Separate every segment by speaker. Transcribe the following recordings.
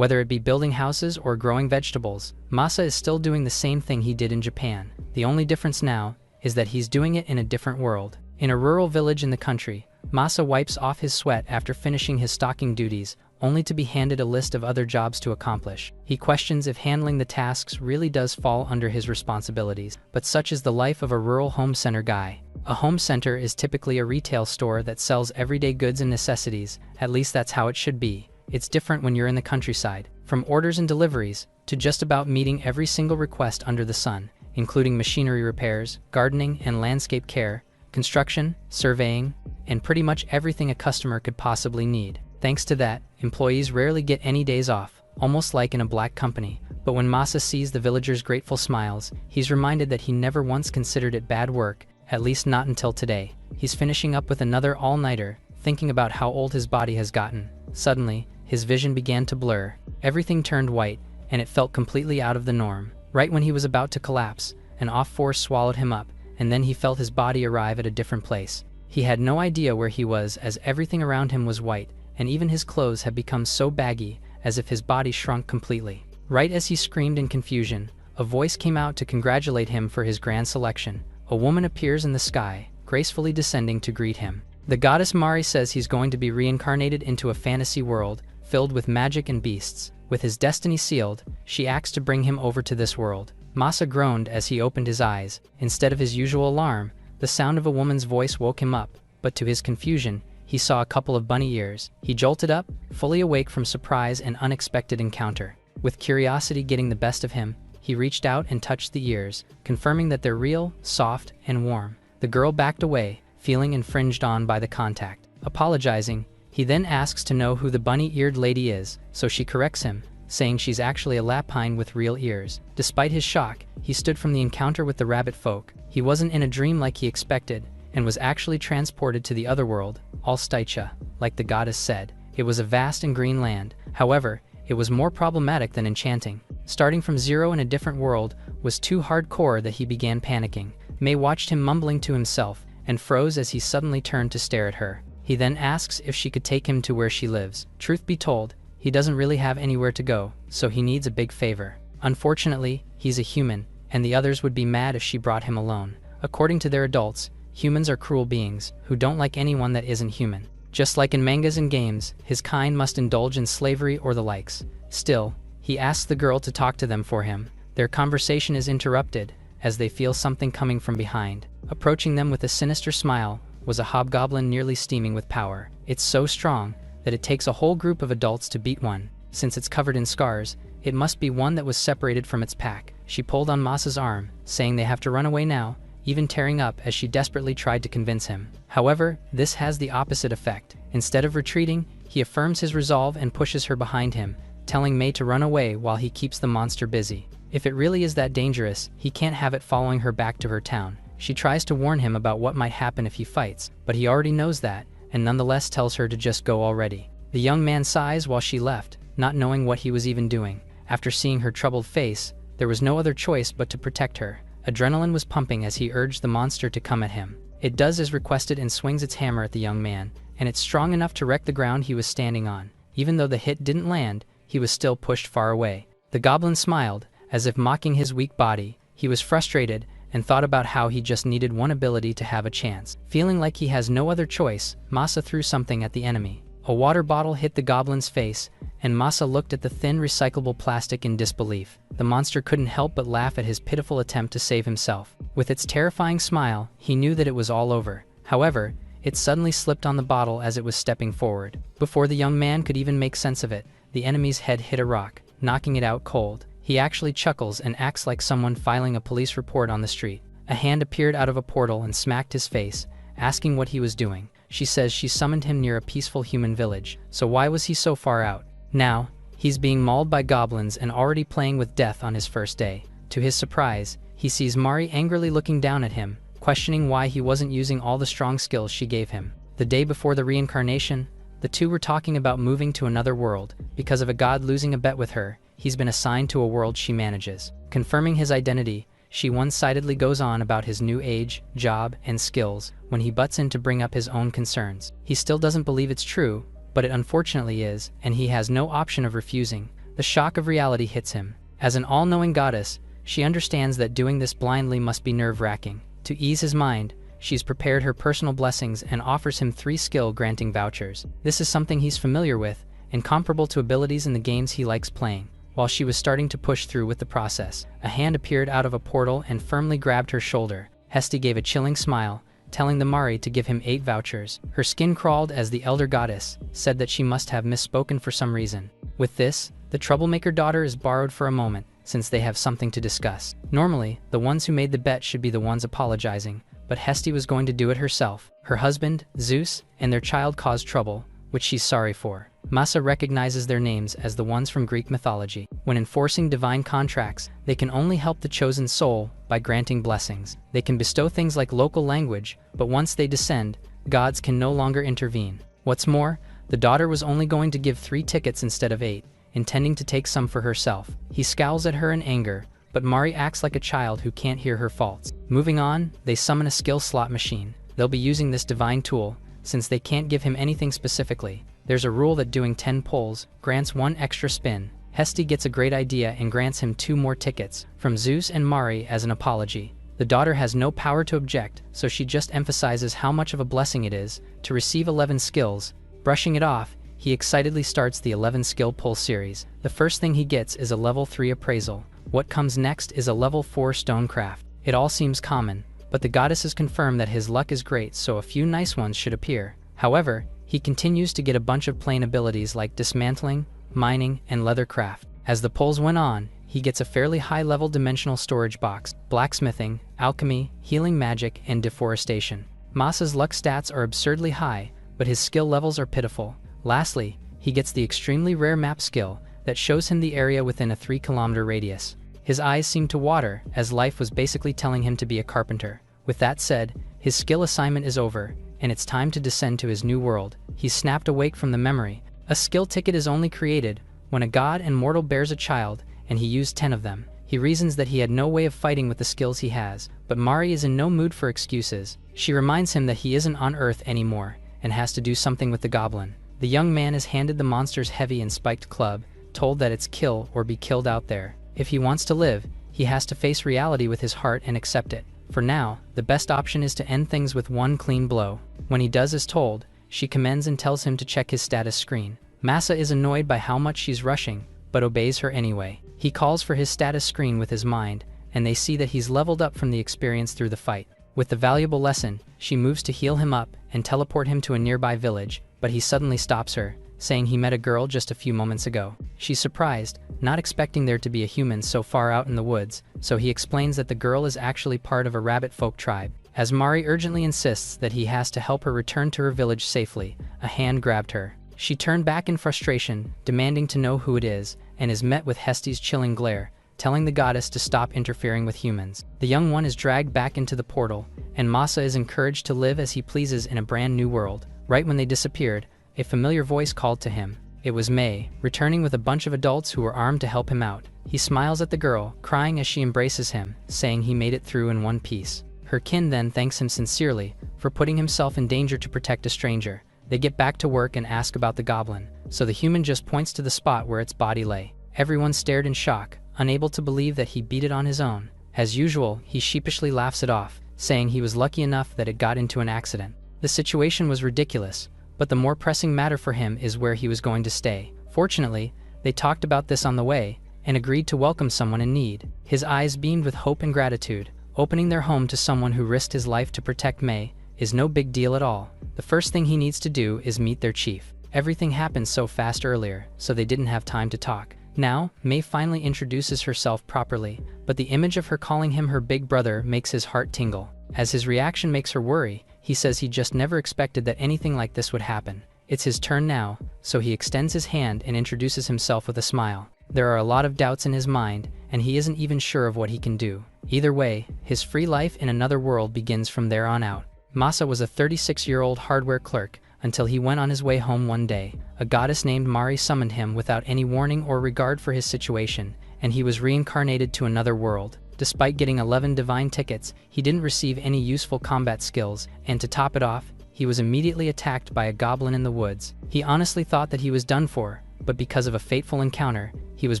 Speaker 1: Whether it be building houses or growing vegetables, Masa is still doing the same thing he did in Japan. The only difference now is that he's doing it in a different world. In a rural village in the country, Masa wipes off his sweat after finishing his stocking duties, only to be handed a list of other jobs to accomplish. He questions if handling the tasks really does fall under his responsibilities, but such is the life of a rural home center guy. A home center is typically a retail store that sells everyday goods and necessities, at least that's how it should be. It's different when you're in the countryside. From orders and deliveries, to just about meeting every single request under the sun, including machinery repairs, gardening and landscape care, construction, surveying, and pretty much everything a customer could possibly need. Thanks to that, employees rarely get any days off, almost like in a black company. But when Masa sees the villagers' grateful smiles, he's reminded that he never once considered it bad work, at least not until today. He's finishing up with another all-nighter, thinking about how old his body has gotten. Suddenly, his vision began to blur. Everything turned white, and it felt completely out of the norm. Right when he was about to collapse, an off-force swallowed him up, and then he felt his body arrive at a different place. He had no idea where he was, as everything around him was white, and even his clothes had become so baggy, as if his body shrunk completely. Right as he screamed in confusion, a voice came out to congratulate him for his grand selection. A woman appears in the sky, gracefully descending to greet him. The goddess Mari says he's going to be reincarnated into a fantasy world, filled with magic and beasts. With his destiny sealed, she asks to bring him over to this world. Masa groaned as he opened his eyes. Instead of his usual alarm, the sound of a woman's voice woke him up, but to his confusion, he saw a couple of bunny ears. He jolted up, fully awake from surprise and unexpected encounter. With curiosity getting the best of him, he reached out and touched the ears, confirming that they're real, soft, and warm. The girl backed away, feeling infringed on by the contact. Apologizing, he then asks to know who the bunny-eared lady is, so she corrects him, saying she's actually a lapine with real ears. Despite his shock, he stood from the encounter with the rabbit folk. He wasn't in a dream like he expected, and was actually transported to the other world, Alstaicha, like the goddess said. It was a vast and green land. However, it was more problematic than enchanting. Starting from zero in a different world was too hardcore that he began panicking. May watched him mumbling to himself, and froze as he suddenly turned to stare at her. He then asks if she could take him to where she lives. Truth be told, he doesn't really have anywhere to go, so he needs a big favor. Unfortunately, he's a human, and the others would be mad if she brought him alone. According to their adults, humans are cruel beings, who don't like anyone that isn't human. Just like in mangas and games, his kind must indulge in slavery or the likes. Still, he asks the girl to talk to them for him. Their conversation is interrupted, as they feel something coming from behind. Approaching them with a sinister smile was a hobgoblin nearly steaming with power. It's so strong that it takes a whole group of adults to beat one. Since it's covered in scars, it must be one that was separated from its pack. She pulled on Masa's arm, saying they have to run away now, even tearing up as she desperately tried to convince him. However, this has the opposite effect. Instead of retreating, he affirms his resolve and pushes her behind him, telling May to run away while he keeps the monster busy. If it really is that dangerous, he can't have it following her back to her town. She tries to warn him about what might happen if he fights, but he already knows that, and nonetheless tells her to just go already. The young man sighs while she left, not knowing what he was even doing. After seeing her troubled face, there was no other choice but to protect her. Adrenaline was pumping as he urged the monster to come at him. It does as requested and swings its hammer at the young man, and it's strong enough to wreck the ground he was standing on. Even though the hit didn't land, he was still pushed far away. The goblin smiled, as if mocking his weak body. He was frustrated, and thought about how he just needed one ability to have a chance. Feeling like he has no other choice, Masa threw something at the enemy. A water bottle hit the goblin's face, and Masa looked at the thin recyclable plastic in disbelief. The monster couldn't help but laugh at his pitiful attempt to save himself. With its terrifying smile, he knew that it was all over. However, it suddenly slipped on the bottle as it was stepping forward. Before the young man could even make sense of it, the enemy's head hit a rock, knocking it out cold. He actually chuckles and acts like someone filing a police report on the street. A hand appeared out of a portal and smacked his face, asking what he was doing. She says she summoned him near a peaceful human village, so why was he so far out? Now, he's being mauled by goblins and already playing with death on his first day. To his surprise, he sees Mari angrily looking down at him, questioning why he wasn't using all the strong skills she gave him. The day before the reincarnation, the two were talking about moving to another world. Because of a god losing a bet with her, he's been assigned to a world she manages. Confirming his identity, she one-sidedly goes on about his new age, job, and skills when he butts in to bring up his own concerns. He still doesn't believe it's true, but it unfortunately is, and he has no option of refusing. The shock of reality hits him. As an all-knowing goddess, she understands that doing this blindly must be nerve-wracking. To ease his mind, she's prepared her personal blessings and offers him 3 skill-granting vouchers. This is something he's familiar with, and comparable to abilities in the games he likes playing. While she was starting to push through with the process, a hand appeared out of a portal and firmly grabbed her shoulder. Hesty gave a chilling smile, telling the Mari to give him 8 vouchers. Her skin crawled as the elder goddess said that she must have misspoken for some reason. With this, the troublemaker daughter is borrowed for a moment, since they have something to discuss. Normally, the ones who made the bet should be the ones apologizing, but Hesty was going to do it herself. Her husband, Zeus, and their child caused trouble, which she's sorry for. Masa recognizes their names as the ones from Greek mythology. When enforcing divine contracts, they can only help the chosen soul by granting blessings. They can bestow things like local language, but once they descend, gods can no longer intervene. What's more, the daughter was only going to give 3 tickets instead of 8, intending to take some for herself. He scowls at her in anger, but Mari acts like a child who can't hear her faults. Moving on, they summon a skill slot machine. They'll be using this divine tool, since they can't give him anything specifically. There's a rule that doing 10 pulls grants 1 extra spin. Hesty gets a great idea and grants him 2 more tickets from Zeus and Mari as an apology. The daughter has no power to object, so she just emphasizes how much of a blessing it is to receive 11 skills. Brushing it off, he excitedly starts the 11 skill pull series. The first thing he gets is a level 3 appraisal. What comes next is a level 4 stonecraft. It all seems common, but the goddesses confirm that his luck is great, so a few nice ones should appear. However, he continues to get a bunch of plain abilities like dismantling, mining, and leathercraft. As the pulls went on, he gets a fairly high-level dimensional storage box, blacksmithing, alchemy, healing magic, and deforestation. Masa's luck stats are absurdly high, but his skill levels are pitiful. Lastly, he gets the extremely rare map skill that shows him the area within a 3-kilometer radius. His eyes seem to water, as life was basically telling him to be a carpenter. With that said, his skill assignment is over, and it's time to descend to his new world. He's snapped awake from the memory. A skill ticket is only created when a god and mortal bears a child, and he used 10 of them. He reasons that he had no way of fighting with the skills he has, but Mari is in no mood for excuses. She reminds him that he isn't on Earth anymore, and has to do something with the goblin. The young man is handed the monster's heavy and spiked club, told that it's kill or be killed out there. If he wants to live, he has to face reality with his heart and accept it. For now, the best option is to end things with 1 clean blow. When he does as told, she commends and tells him to check his status screen. Masa is annoyed by how much she's rushing, but obeys her anyway. He calls for his status screen with his mind, and they see that he's leveled up from the experience through the fight. With the valuable lesson, she moves to heal him up and teleport him to a nearby village, but he suddenly stops her, saying he met a girl just a few moments ago. She's surprised, not expecting there to be a human so far out in the woods, so he explains that the girl is actually part of a rabbit folk tribe. As Mari urgently insists that he has to help her return to her village safely, a hand grabbed her. She turned back in frustration, demanding to know who it is, and is met with Hesty's chilling glare, telling the goddess to stop interfering with humans. The young one is dragged back into the portal, and Masa is encouraged to live as he pleases in a brand new world. Right when they disappeared, a familiar voice called to him. It was May, returning with a bunch of adults who were armed to help him out. He smiles at the girl, crying as she embraces him, saying he made it through in one piece. Her kin then thanks him sincerely for putting himself in danger to protect a stranger. They get back to work and ask about the goblin, so the human just points to the spot where its body lay. Everyone stared in shock, unable to believe that he beat it on his own. As usual, he sheepishly laughs it off, saying he was lucky enough that it got into an accident. The situation was ridiculous, but the more pressing matter for him is where he was going to stay. Fortunately, they talked about this on the way, and agreed to welcome someone in need. His eyes beamed with hope and gratitude. Opening their home to someone who risked his life to protect May is no big deal at all. The first thing he needs to do is meet their chief. Everything happened so fast earlier, so they didn't have time to talk. Now, May finally introduces herself properly, but the image of her calling him her big brother makes his heart tingle. As his reaction makes her worry, he says he just never expected that anything like this would happen. It's his turn now, so he extends his hand and introduces himself with a smile. There are a lot of doubts in his mind, and he isn't even sure of what he can do. Either way, his free life in another world begins from there on out. Masa was a 36-year-old hardware clerk until he went on his way home one day. A goddess named Mari summoned him without any warning or regard for his situation, and he was reincarnated to another world. Despite getting 11 divine tickets, he didn't receive any useful combat skills, and to top it off, he was immediately attacked by a goblin in the woods. He honestly thought that he was done for, but because of a fateful encounter, he was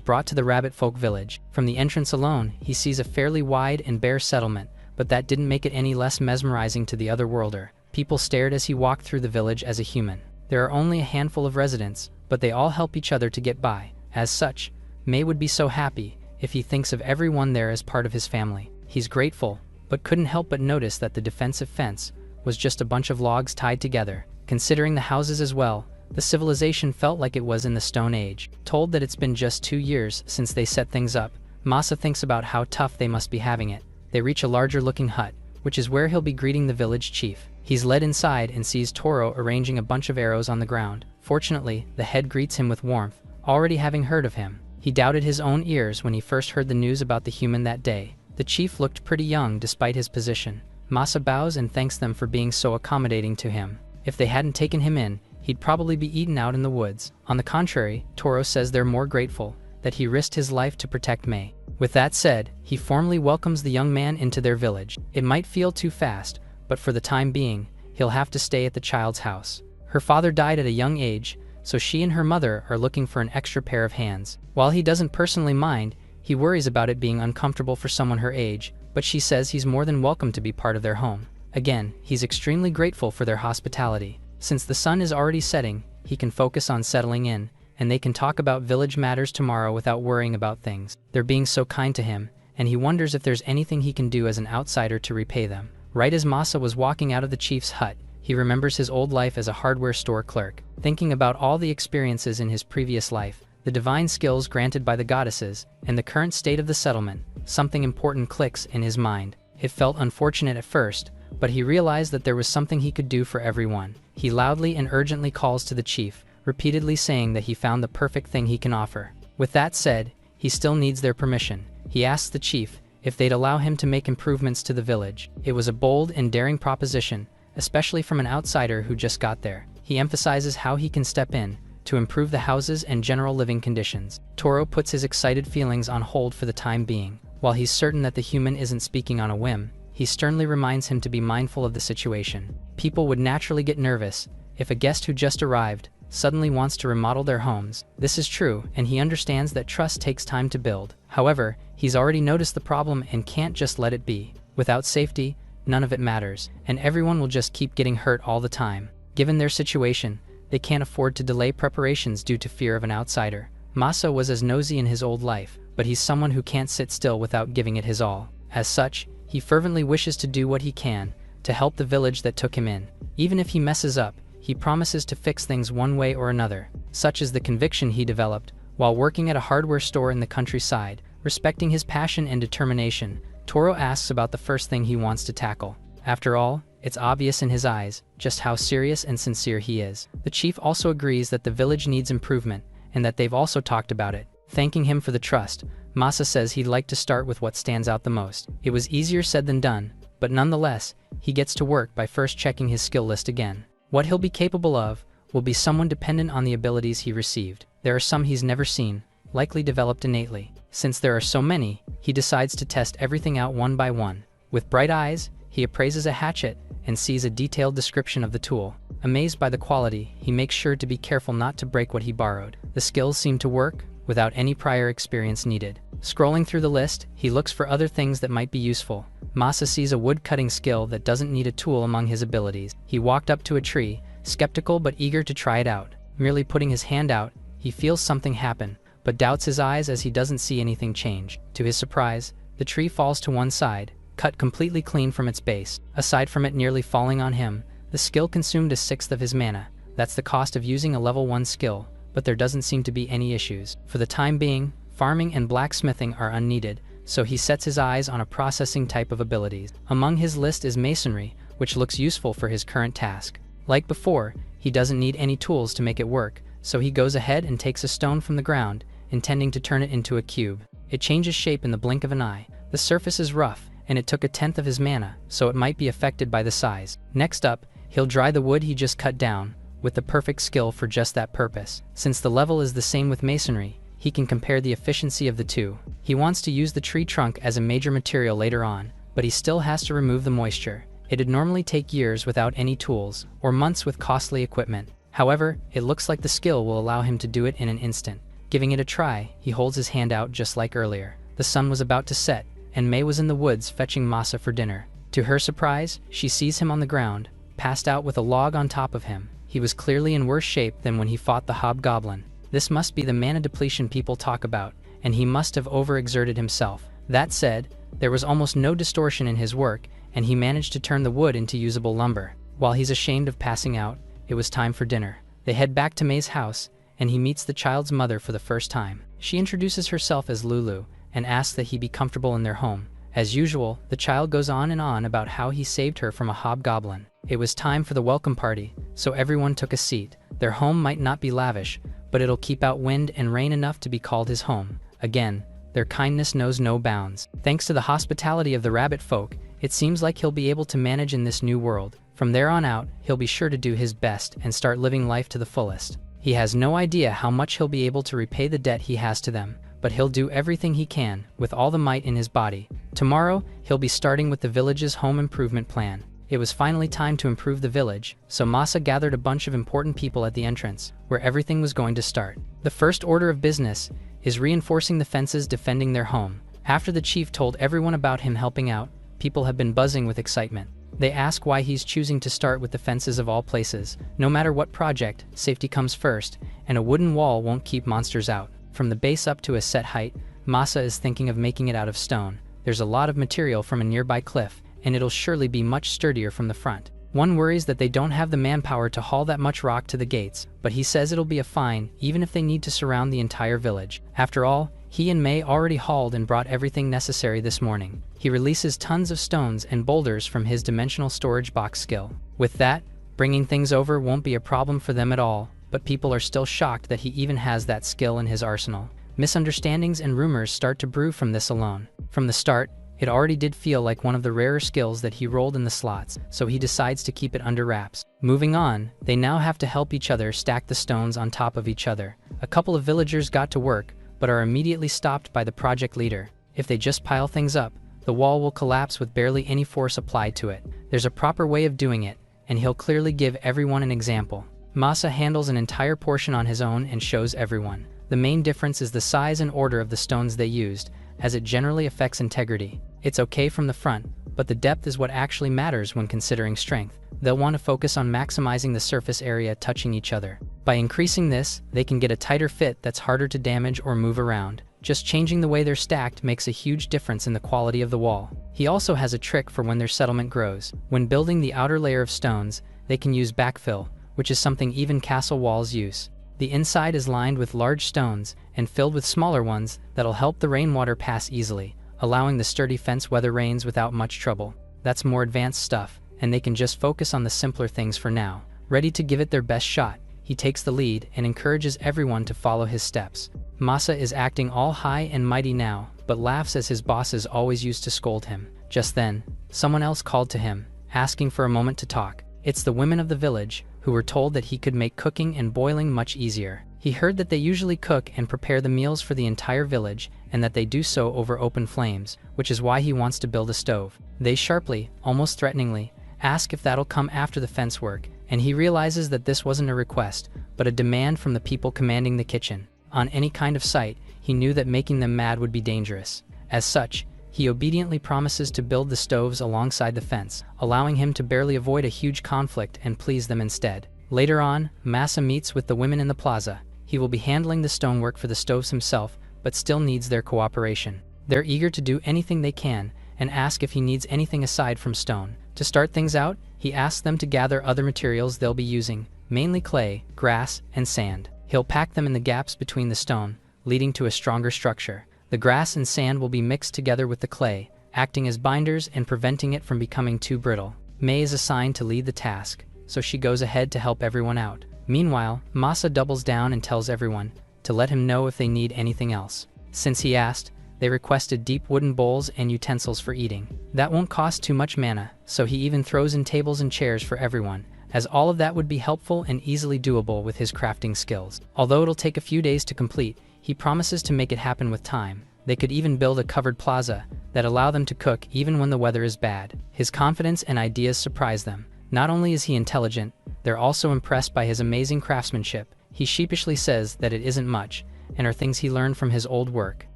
Speaker 1: brought to the rabbit folk village. From the entrance alone, he sees a fairly wide and bare settlement, but that didn't make it any less mesmerizing to the otherworlder. People stared as he walked through the village as a human. There are only a handful of residents, but they all help each other to get by. As such, May would be so happy if he thinks of everyone there as part of his family. He's grateful, but couldn't help but notice that the defensive fence was just a bunch of logs tied together. Considering the houses as well, the civilization felt like it was in the Stone Age. Told that it's been just 2 years since they set things up, Masa thinks about how tough they must be having it. They reach a larger-looking hut, which is where he'll be greeting the village chief. He's led inside and sees Toro arranging a bunch of arrows on the ground. Fortunately, the head greets him with warmth, already having heard of him. He doubted his own ears when he first heard the news about the human that day. The chief looked pretty young despite his position. Masa bows and thanks them for being so accommodating to him. If they hadn't taken him in, he'd probably be eaten out in the woods. On the contrary, Toro says they're more grateful that he risked his life to protect May. With that said, he formally welcomes the young man into their village. It might feel too fast, but for the time being, he'll have to stay at the child's house. Her father died at a young age, so she and her mother are looking for an extra pair of hands. While he doesn't personally mind, he worries about it being uncomfortable for someone her age, but she says he's more than welcome to be part of their home. Again, he's extremely grateful for their hospitality. Since the sun is already setting, he can focus on settling in, and they can talk about village matters tomorrow without worrying about things. They're being so kind to him, and he wonders if there's anything he can do as an outsider to repay them. Right as Masa was walking out of the chief's hut, he remembers his old life as a hardware store clerk. Thinking about all the experiences in his previous life, the divine skills granted by the goddesses, and the current state of the settlement, something important clicks in his mind. It felt unfortunate at first, but he realized that there was something he could do for everyone. He loudly and urgently calls to the chief, repeatedly saying that he found the perfect thing he can offer. With that said, he still needs their permission. He asks the chief if they'd allow him to make improvements to the village. It was a bold and daring proposition, especially from an outsider who just got there. He emphasizes how he can step in to improve the houses and general living conditions. Toro puts his excited feelings on hold for the time being. While he's certain that the human isn't speaking on a whim, he sternly reminds him to be mindful of the situation. People would naturally get nervous if a guest who just arrived suddenly wants to remodel their homes. This is true, and he understands that trust takes time to build. However, he's already noticed the problem and can't just let it be. Without safety, none of it matters, and everyone will just keep getting hurt all the time. Given their situation, they can't afford to delay preparations due to fear of an outsider. Masa was as nosy in his old life, but he's someone who can't sit still without giving it his all. As such, he fervently wishes to do what he can to help the village that took him in. Even if he messes up, he promises to fix things one way or another. Such is the conviction he developed while working at a hardware store in the countryside. Respecting his passion and determination, Toro asks about the first thing he wants to tackle. After all, it's obvious in his eyes just how serious and sincere he is. The chief also agrees that the village needs improvement and that they've also talked about it. Thanking him for the trust, Masa says he'd like to start with what stands out the most. It was easier said than done, but nonetheless, he gets to work by first checking his skill list again. What he'll be capable of will be someone dependent on the abilities he received. There are some he's never seen, likely developed innately. Since there are so many, he decides to test everything out one by one. With bright eyes, he appraises a hatchet and sees a detailed description of the tool. Amazed by the quality, he makes sure to be careful not to break what he borrowed. The skills seem to work without any prior experience needed. Scrolling through the list, he looks for other things that might be useful. Masa sees a wood-cutting skill that doesn't need a tool among his abilities. He walked up to a tree, skeptical but eager to try it out. Merely putting his hand out, he feels something happen, but doubts his eyes as he doesn't see anything change. To his surprise, the tree falls to one side, cut completely clean from its base. Aside from it nearly falling on him, the skill consumed a sixth of his mana. That's the cost of using a level 1 skill, but there doesn't seem to be any issues. For the time being, farming and blacksmithing are unneeded, so he sets his eyes on a processing type of abilities. Among his list is masonry, which looks useful for his current task. Like before, he doesn't need any tools to make it work, so he goes ahead and takes a stone from the ground, intending to turn it into a cube. It changes shape in the blink of an eye. The surface is rough, and it took a tenth of his mana, so it might be affected by the size. Next up, he'll dry the wood he just cut down, with the perfect skill for just that purpose. Since the level is the same with masonry, he can compare the efficiency of the two. He wants to use the tree trunk as a major material later on, but he still has to remove the moisture. It'd normally take years without any tools, or months with costly equipment. However, it looks like the skill will allow him to do it in an instant. Giving it a try, he holds his hand out just like earlier. The sun was about to set, and May was in the woods fetching Masa for dinner. To her surprise, she sees him on the ground, passed out with a log on top of him. He was clearly in worse shape than when he fought the hobgoblin. This must be the mana depletion people talk about, and he must have overexerted himself. That said, there was almost no distortion in his work, and he managed to turn the wood into usable lumber. While he's ashamed of passing out, it was time for dinner. They head back to May's house, and he meets the child's mother for the first time. She introduces herself as Lulu, and asks that he be comfortable in their home. As usual, the child goes on and on about how he saved her from a hobgoblin. It was time for the welcome party, so everyone took a seat. Their home might not be lavish, but it'll keep out wind and rain enough to be called his home. Again, their kindness knows no bounds. Thanks to the hospitality of the rabbit folk, it seems like he'll be able to manage in this new world. From there on out, he'll be sure to do his best and start living life to the fullest. He has no idea how much he'll be able to repay the debt he has to them, but he'll do everything he can, with all the might in his body. Tomorrow, he'll be starting with the village's home improvement plan. It was finally time to improve the village, so Masa gathered a bunch of important people at the entrance, where everything was going to start. The first order of business is reinforcing the fences defending their home. After the chief told everyone about him helping out, people have been buzzing with excitement. They ask why he's choosing to start with the fences of all places. No matter what project, safety comes first, and a wooden wall won't keep monsters out. From the base up to a set height, Masa is thinking of making it out of stone. There's a lot of material from a nearby cliff, and it'll surely be much sturdier from the front. One worries that they don't have the manpower to haul that much rock to the gates, but he says it'll be a fine, even if they need to surround the entire village. After all, he and May already hauled and brought everything necessary this morning. He releases tons of stones and boulders from his dimensional storage box skill. With that, bringing things over won't be a problem for them at all, but people are still shocked that he even has that skill in his arsenal. Misunderstandings and rumors start to brew from this alone. From the start, it already did feel like one of the rarer skills that he rolled in the slots, so he decides to keep it under wraps. Moving on, they now have to help each other stack the stones on top of each other. A couple of villagers got to work, but are immediately stopped by the project leader. If they just pile things up, the wall will collapse with barely any force applied to it. There's a proper way of doing it, and he'll clearly give everyone an example. Masa handles an entire portion on his own and shows everyone. The main difference is the size and order of the stones they used, as it generally affects integrity. It's okay from the front, but the depth is what actually matters when considering strength. They'll want to focus on maximizing the surface area touching each other. By increasing this, they can get a tighter fit that's harder to damage or move around. Just changing the way they're stacked makes a huge difference in the quality of the wall. He also has a trick for when their settlement grows. When building the outer layer of stones, they can use backfill, which is something even castle walls use. The inside is lined with large stones and filled with smaller ones that'll help the rainwater pass easily, allowing the sturdy fence weather rains without much trouble. That's more advanced stuff, and they can just focus on the simpler things for now. Ready to give it their best shot, he takes the lead and encourages everyone to follow his steps. Masa is acting all high and mighty now, but laughs as his bosses always used to scold him. Just then, someone else called to him, asking for a moment to talk. It's the women of the village, who were told that he could make cooking and boiling much easier. He heard that they usually cook and prepare the meals for the entire village, and that they do so over open flames, which is why he wants to build a stove. They sharply, almost threateningly, ask if that'll come after the fence work, and he realizes that this wasn't a request, but a demand from the people commanding the kitchen. On any kind of site, he knew that making them mad would be dangerous. As such, he obediently promises to build the stoves alongside the fence, allowing him to barely avoid a huge conflict and please them instead. Later on, Masa meets with the women in the plaza. He will be handling the stonework for the stoves himself, but still needs their cooperation. They're eager to do anything they can, and ask if he needs anything aside from stone. To start things out, he asks them to gather other materials they'll be using, mainly clay, grass, and sand. He'll pack them in the gaps between the stone, leading to a stronger structure. The grass and sand will be mixed together with the clay, acting as binders and preventing it from becoming too brittle. May is assigned to lead the task, so she goes ahead to help everyone out. Meanwhile, Masa doubles down and tells everyone to let him know if they need anything else. Since he asked, they requested deep wooden bowls and utensils for eating. That won't cost too much mana, so he even throws in tables and chairs for everyone, as all of that would be helpful and easily doable with his crafting skills. Although it'll take a few days to complete, he promises to make it happen with time. They could even build a covered plaza that allow them to cook even when the weather is bad. His confidence and ideas surprise them. Not only is he intelligent, They're also impressed by his amazing craftsmanship. He sheepishly says that it isn't much, and are things he learned from his old work.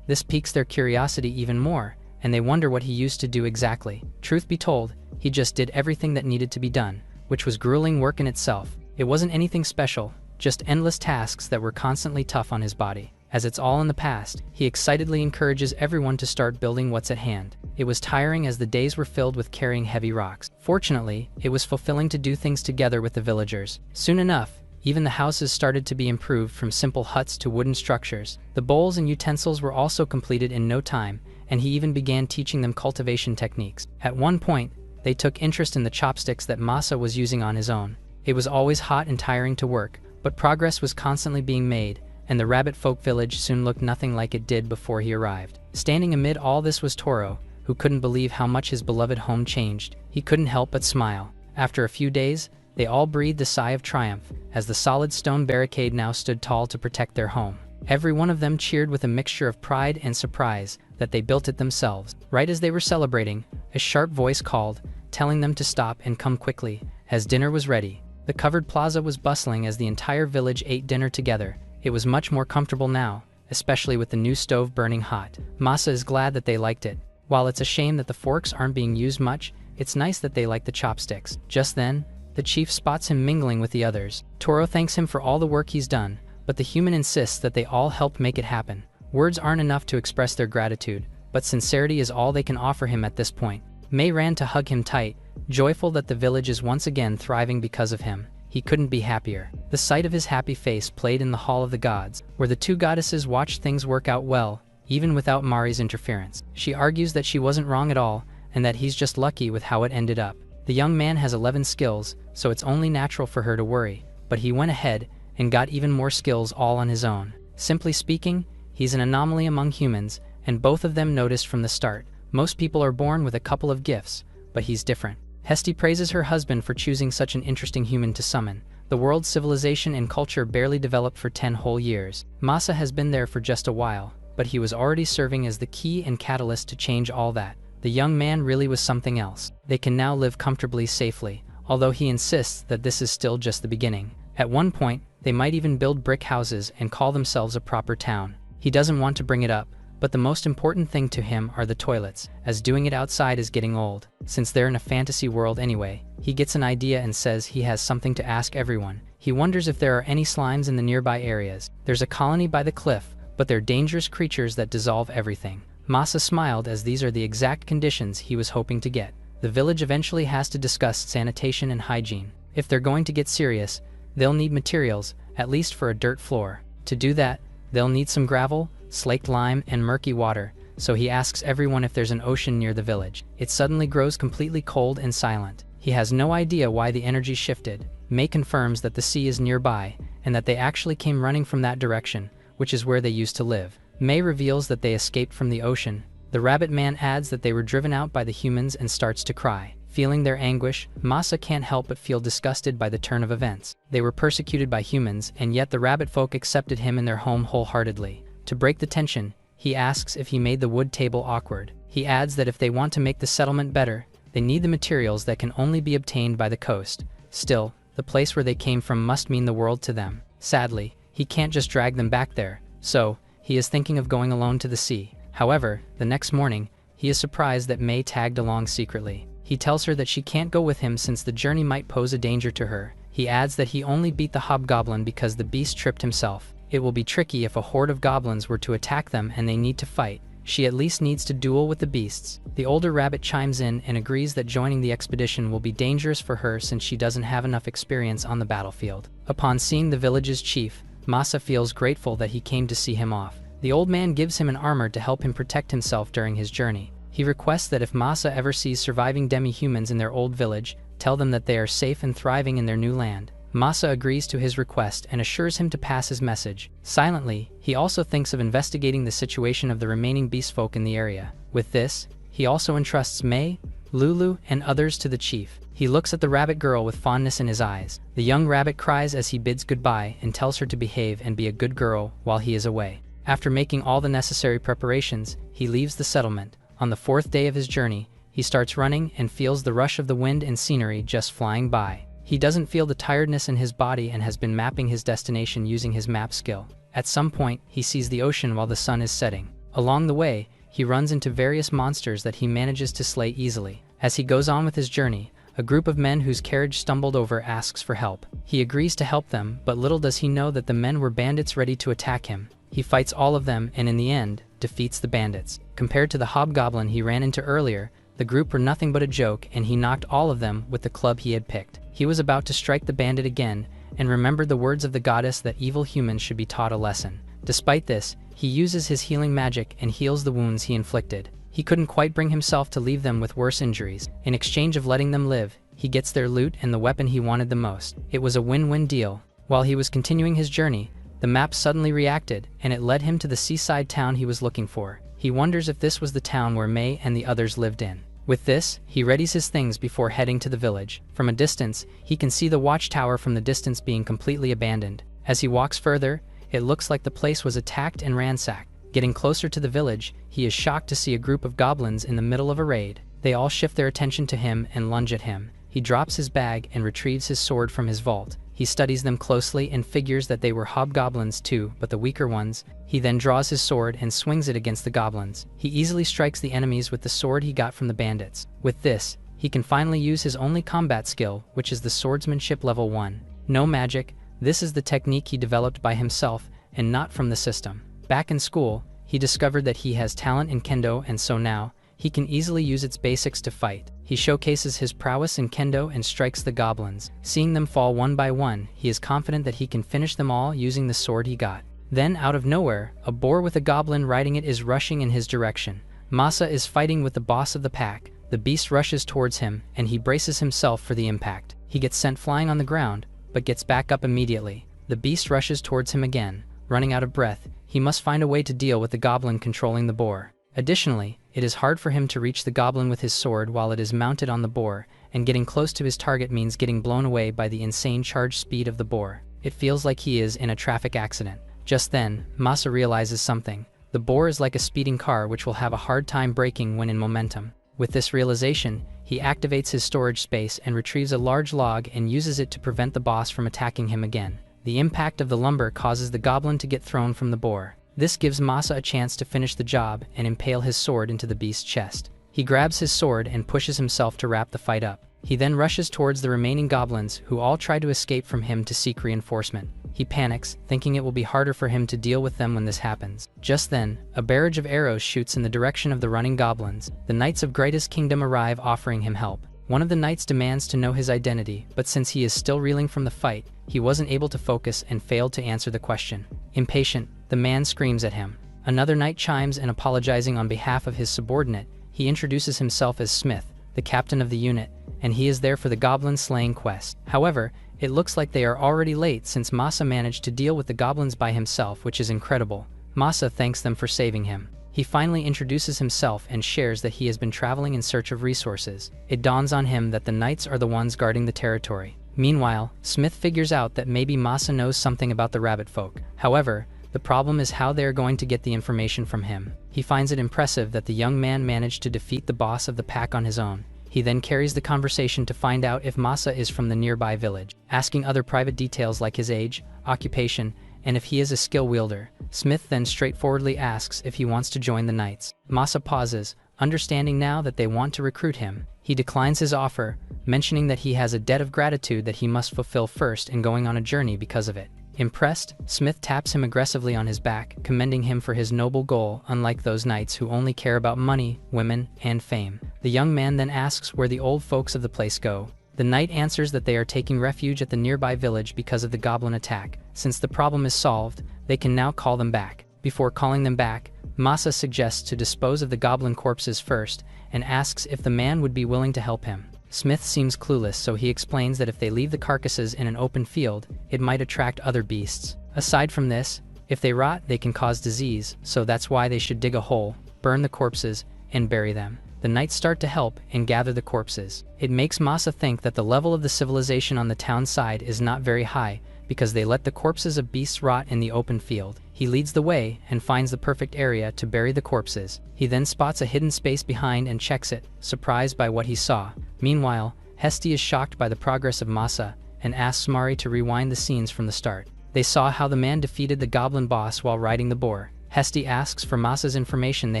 Speaker 1: This piques their curiosity even more, and they wonder what he used to do exactly. Truth be told, he just did everything that needed to be done, which was grueling work in itself. It wasn't anything special, just endless tasks that were constantly tough on his body. As it's all in the past, he excitedly encourages everyone to start building what's at hand. It was tiring as the days were filled with carrying heavy rocks. Fortunately, it was fulfilling to do things together with the villagers. Soon enough, even the houses started to be improved from simple huts to wooden structures. The bowls and utensils were also completed in no time, and he even began teaching them cultivation techniques. At one point, they took interest in the chopsticks that Masa was using on his own. It was always hot and tiring to work, but progress was constantly being made, and the rabbit folk village soon looked nothing like it did before he arrived. Standing amid all this was Toro, who couldn't believe how much his beloved home changed. He couldn't help but smile. After a few days, they all breathed a sigh of triumph, as the solid stone barricade now stood tall to protect their home. Every one of them cheered with a mixture of pride and surprise that they built it themselves. Right as they were celebrating, a sharp voice called, telling them to stop and come quickly, as dinner was ready. The covered plaza was bustling as the entire village ate dinner together. It was much more comfortable now, especially with the new stove burning hot. Masa is glad that they liked it. While it's a shame that the forks aren't being used much, it's nice that they like the chopsticks. Just then, the chief spots him mingling with the others. Toro thanks him for all the work he's done, but the human insists that they all helped make it happen. Words aren't enough to express their gratitude, but sincerity is all they can offer him at this point. May ran to hug him tight, joyful that the village is once again thriving because of him. He couldn't be happier. The sight of his happy face played in the Hall of the Gods, where the two goddesses watched things work out well, even without Mari's interference. She argues that she wasn't wrong at all, and that he's just lucky with how it ended up. The young man has 11 skills, so it's only natural for her to worry, but he went ahead and got even more skills all on his own. Simply speaking, he's an anomaly among humans, and both of them noticed from the start. Most people are born with a couple of gifts, but he's different. Hesti praises her husband for choosing such an interesting human to summon. The world's civilization and culture barely developed for 10 whole years. Masa has been there for just a while, but he was already serving as the key and catalyst to change all that. The young man really was something else. They can now live comfortably, safely, although he insists that this is still just the beginning. At one point, they might even build brick houses and call themselves a proper town. He doesn't want to bring it up, but the most important thing to him are the toilets, as doing it outside is getting old. Since they're in a fantasy world anyway, he gets an idea and says he has something to ask everyone. He wonders if there are any slimes in the nearby areas. There's a colony by the cliff, but they're dangerous creatures that dissolve everything. Masa smiled as these are the exact conditions he was hoping to get. The village eventually has to discuss sanitation and hygiene. If they're going to get serious, they'll need materials, at least for a dirt floor. To do that, they'll need some gravel, slaked lime, and murky water, so he asks everyone if there's an ocean near the village. It suddenly grows completely cold and silent. He has no idea why the energy shifted. May confirms that the sea is nearby, and that they actually came running from that direction, which is where they used to live. May reveals that they escaped from the ocean. The rabbit man adds that they were driven out by the humans and starts to cry. Feeling their anguish, Masa can't help but feel disgusted by the turn of events. They were persecuted by humans, and yet the rabbit folk accepted him in their home wholeheartedly. To break the tension, he asks if he made the wood table awkward. He adds that if they want to make the settlement better, they need the materials that can only be obtained by the coast. Still, the place where they came from must mean the world to them. Sadly, he can't just drag them back there, so he is thinking of going alone to the sea. However, the next morning, he is surprised that May tagged along secretly. He tells her that she can't go with him since the journey might pose a danger to her. He adds that he only beat the hobgoblin because the beast tripped himself. It will be tricky if a horde of goblins were to attack them and they need to fight. She at least needs to duel with the beasts. The older rabbit chimes in and agrees that joining the expedition will be dangerous for her since she doesn't have enough experience on the battlefield. Upon seeing the village's chief, Masa feels grateful that he came to see him off. The old man gives him an armor to help him protect himself during his journey. He requests that if Masa ever sees surviving demi-humans in their old village, tell them that they are safe and thriving in their new land. Masa agrees to his request and assures him to pass his message. Silently, he also thinks of investigating the situation of the remaining beast folk in the area. With this, he also entrusts May, Lulu, and others to the chief. He looks at the rabbit girl with fondness in his eyes. The young rabbit cries as he bids goodbye and tells her to behave and be a good girl while he is away. After making all the necessary preparations, he leaves the settlement. On the 4th day of his journey, he starts running and feels the rush of the wind and scenery just flying by. He doesn't feel the tiredness in his body and has been mapping his destination using his map skill. At some point, he sees the ocean while the sun is setting. Along the way, he runs into various monsters that he manages to slay easily. As he goes on with his journey, a group of men whose carriage stumbled over asks for help. He agrees to help them, but little does he know that the men were bandits ready to attack him. He fights all of them and in the end, defeats the bandits. Compared to the hobgoblin he ran into earlier, the group were nothing but a joke and he knocked all of them with the club he had picked. He was about to strike the bandit again and remembered the words of the goddess that evil humans should be taught a lesson. Despite this, he uses his healing magic and heals the wounds he inflicted. He couldn't quite bring himself to leave them with worse injuries. In exchange of letting them live, he gets their loot and the weapon he wanted the most. It was a win-win deal. While he was continuing his journey, the map suddenly reacted, and it led him to the seaside town he was looking for. He wonders if this was the town where May and the others lived in. With this, he readies his things before heading to the village. From a distance, he can see the watchtower from the distance being completely abandoned. As he walks further, it looks like the place was attacked and ransacked. Getting closer to the village, he is shocked to see a group of goblins in the middle of a raid. They all shift their attention to him and lunge at him. He drops his bag and retrieves his sword from his vault. He studies them closely and figures that they were hobgoblins too, but the weaker ones. He then draws his sword and swings it against the goblins. He easily strikes the enemies with the sword he got from the bandits. With this, he can finally use his only combat skill, which is the swordsmanship level 1. No magic, this is the technique he developed by himself and not from the system. Back in school, he discovered that he has talent in kendo and so now, he can easily use its basics to fight. He showcases his prowess in kendo and strikes the goblins. Seeing them fall one by one, he is confident that he can finish them all using the sword he got. Then, out of nowhere, a boar with a goblin riding it is rushing in his direction. Masa is fighting with the boss of the pack. The beast rushes towards him, and he braces himself for the impact. He gets sent flying on the ground, but gets back up immediately. The beast rushes towards him again. Running out of breath, he must find a way to deal with the goblin controlling the boar. Additionally, it is hard for him to reach the goblin with his sword while it is mounted on the boar, and getting close to his target means getting blown away by the insane charge speed of the boar. It feels like he is in a traffic accident. Just then, Masa realizes something. The boar is like a speeding car which will have a hard time braking when in momentum. With this realization, he activates his storage space and retrieves a large log and uses it to prevent the boss from attacking him again. The impact of the lumber causes the goblin to get thrown from the boar. This gives Masa a chance to finish the job and impale his sword into the beast's chest. He grabs his sword and pushes himself to wrap the fight up. He then rushes towards the remaining goblins who all try to escape from him to seek reinforcement. He panics, thinking it will be harder for him to deal with them when this happens. Just then, a barrage of arrows shoots in the direction of the running goblins. The knights of Greatest Kingdom arrive offering him help. One of the knights demands to know his identity, but since he is still reeling from the fight, he wasn't able to focus and failed to answer the question. Impatient, the man screams at him. Another knight chimes in, apologizing on behalf of his subordinate. He introduces himself as Smith, the captain of the unit, and he is there for the goblin slaying quest. However, it looks like they are already late since Masa managed to deal with the goblins by himself, which is incredible. Masa thanks them for saving him. He finally introduces himself and shares that he has been traveling in search of resources. It dawns on him that the knights are the ones guarding the territory. Meanwhile, Smith figures out that maybe Masa knows something about the rabbit folk. However, the problem is how they are going to get the information from him. He finds it impressive that the young man managed to defeat the boss of the pack on his own. He then carries the conversation to find out if Masa is from the nearby village. Asking other private details like his age, occupation, and if he is a skill wielder, Smith then straightforwardly asks if he wants to join the knights. Masa pauses, understanding now that they want to recruit him. He declines his offer, mentioning that he has a debt of gratitude that he must fulfill first and going on a journey because of it. Impressed, Smith taps him aggressively on his back, commending him for his noble goal, unlike those knights who only care about money, women, and fame. The young man then asks where the old folks of the place go. The knight answers that they are taking refuge at the nearby village because of the goblin attack. Since the problem is solved, they can now call them back. Before calling them back, Masa suggests to dispose of the goblin corpses first and asks if the man would be willing to help him. Smith seems clueless, so he explains that if they leave the carcasses in an open field, it might attract other beasts. Aside from this, if they rot, they can cause disease, so that's why they should dig a hole, burn the corpses, and bury them. The knights start to help and gather the corpses. It makes Masa think that the level of the civilization on the town side is not very high, because they let the corpses of beasts rot in the open field. He leads the way and finds the perfect area to bury the corpses. He then spots a hidden space behind and checks it, surprised by what he saw. Meanwhile, Hesty is shocked by the progress of Masa and asks Mari to rewind the scenes from the start. They saw how the man defeated the goblin boss while riding the boar. Hesty asks for Masa's information they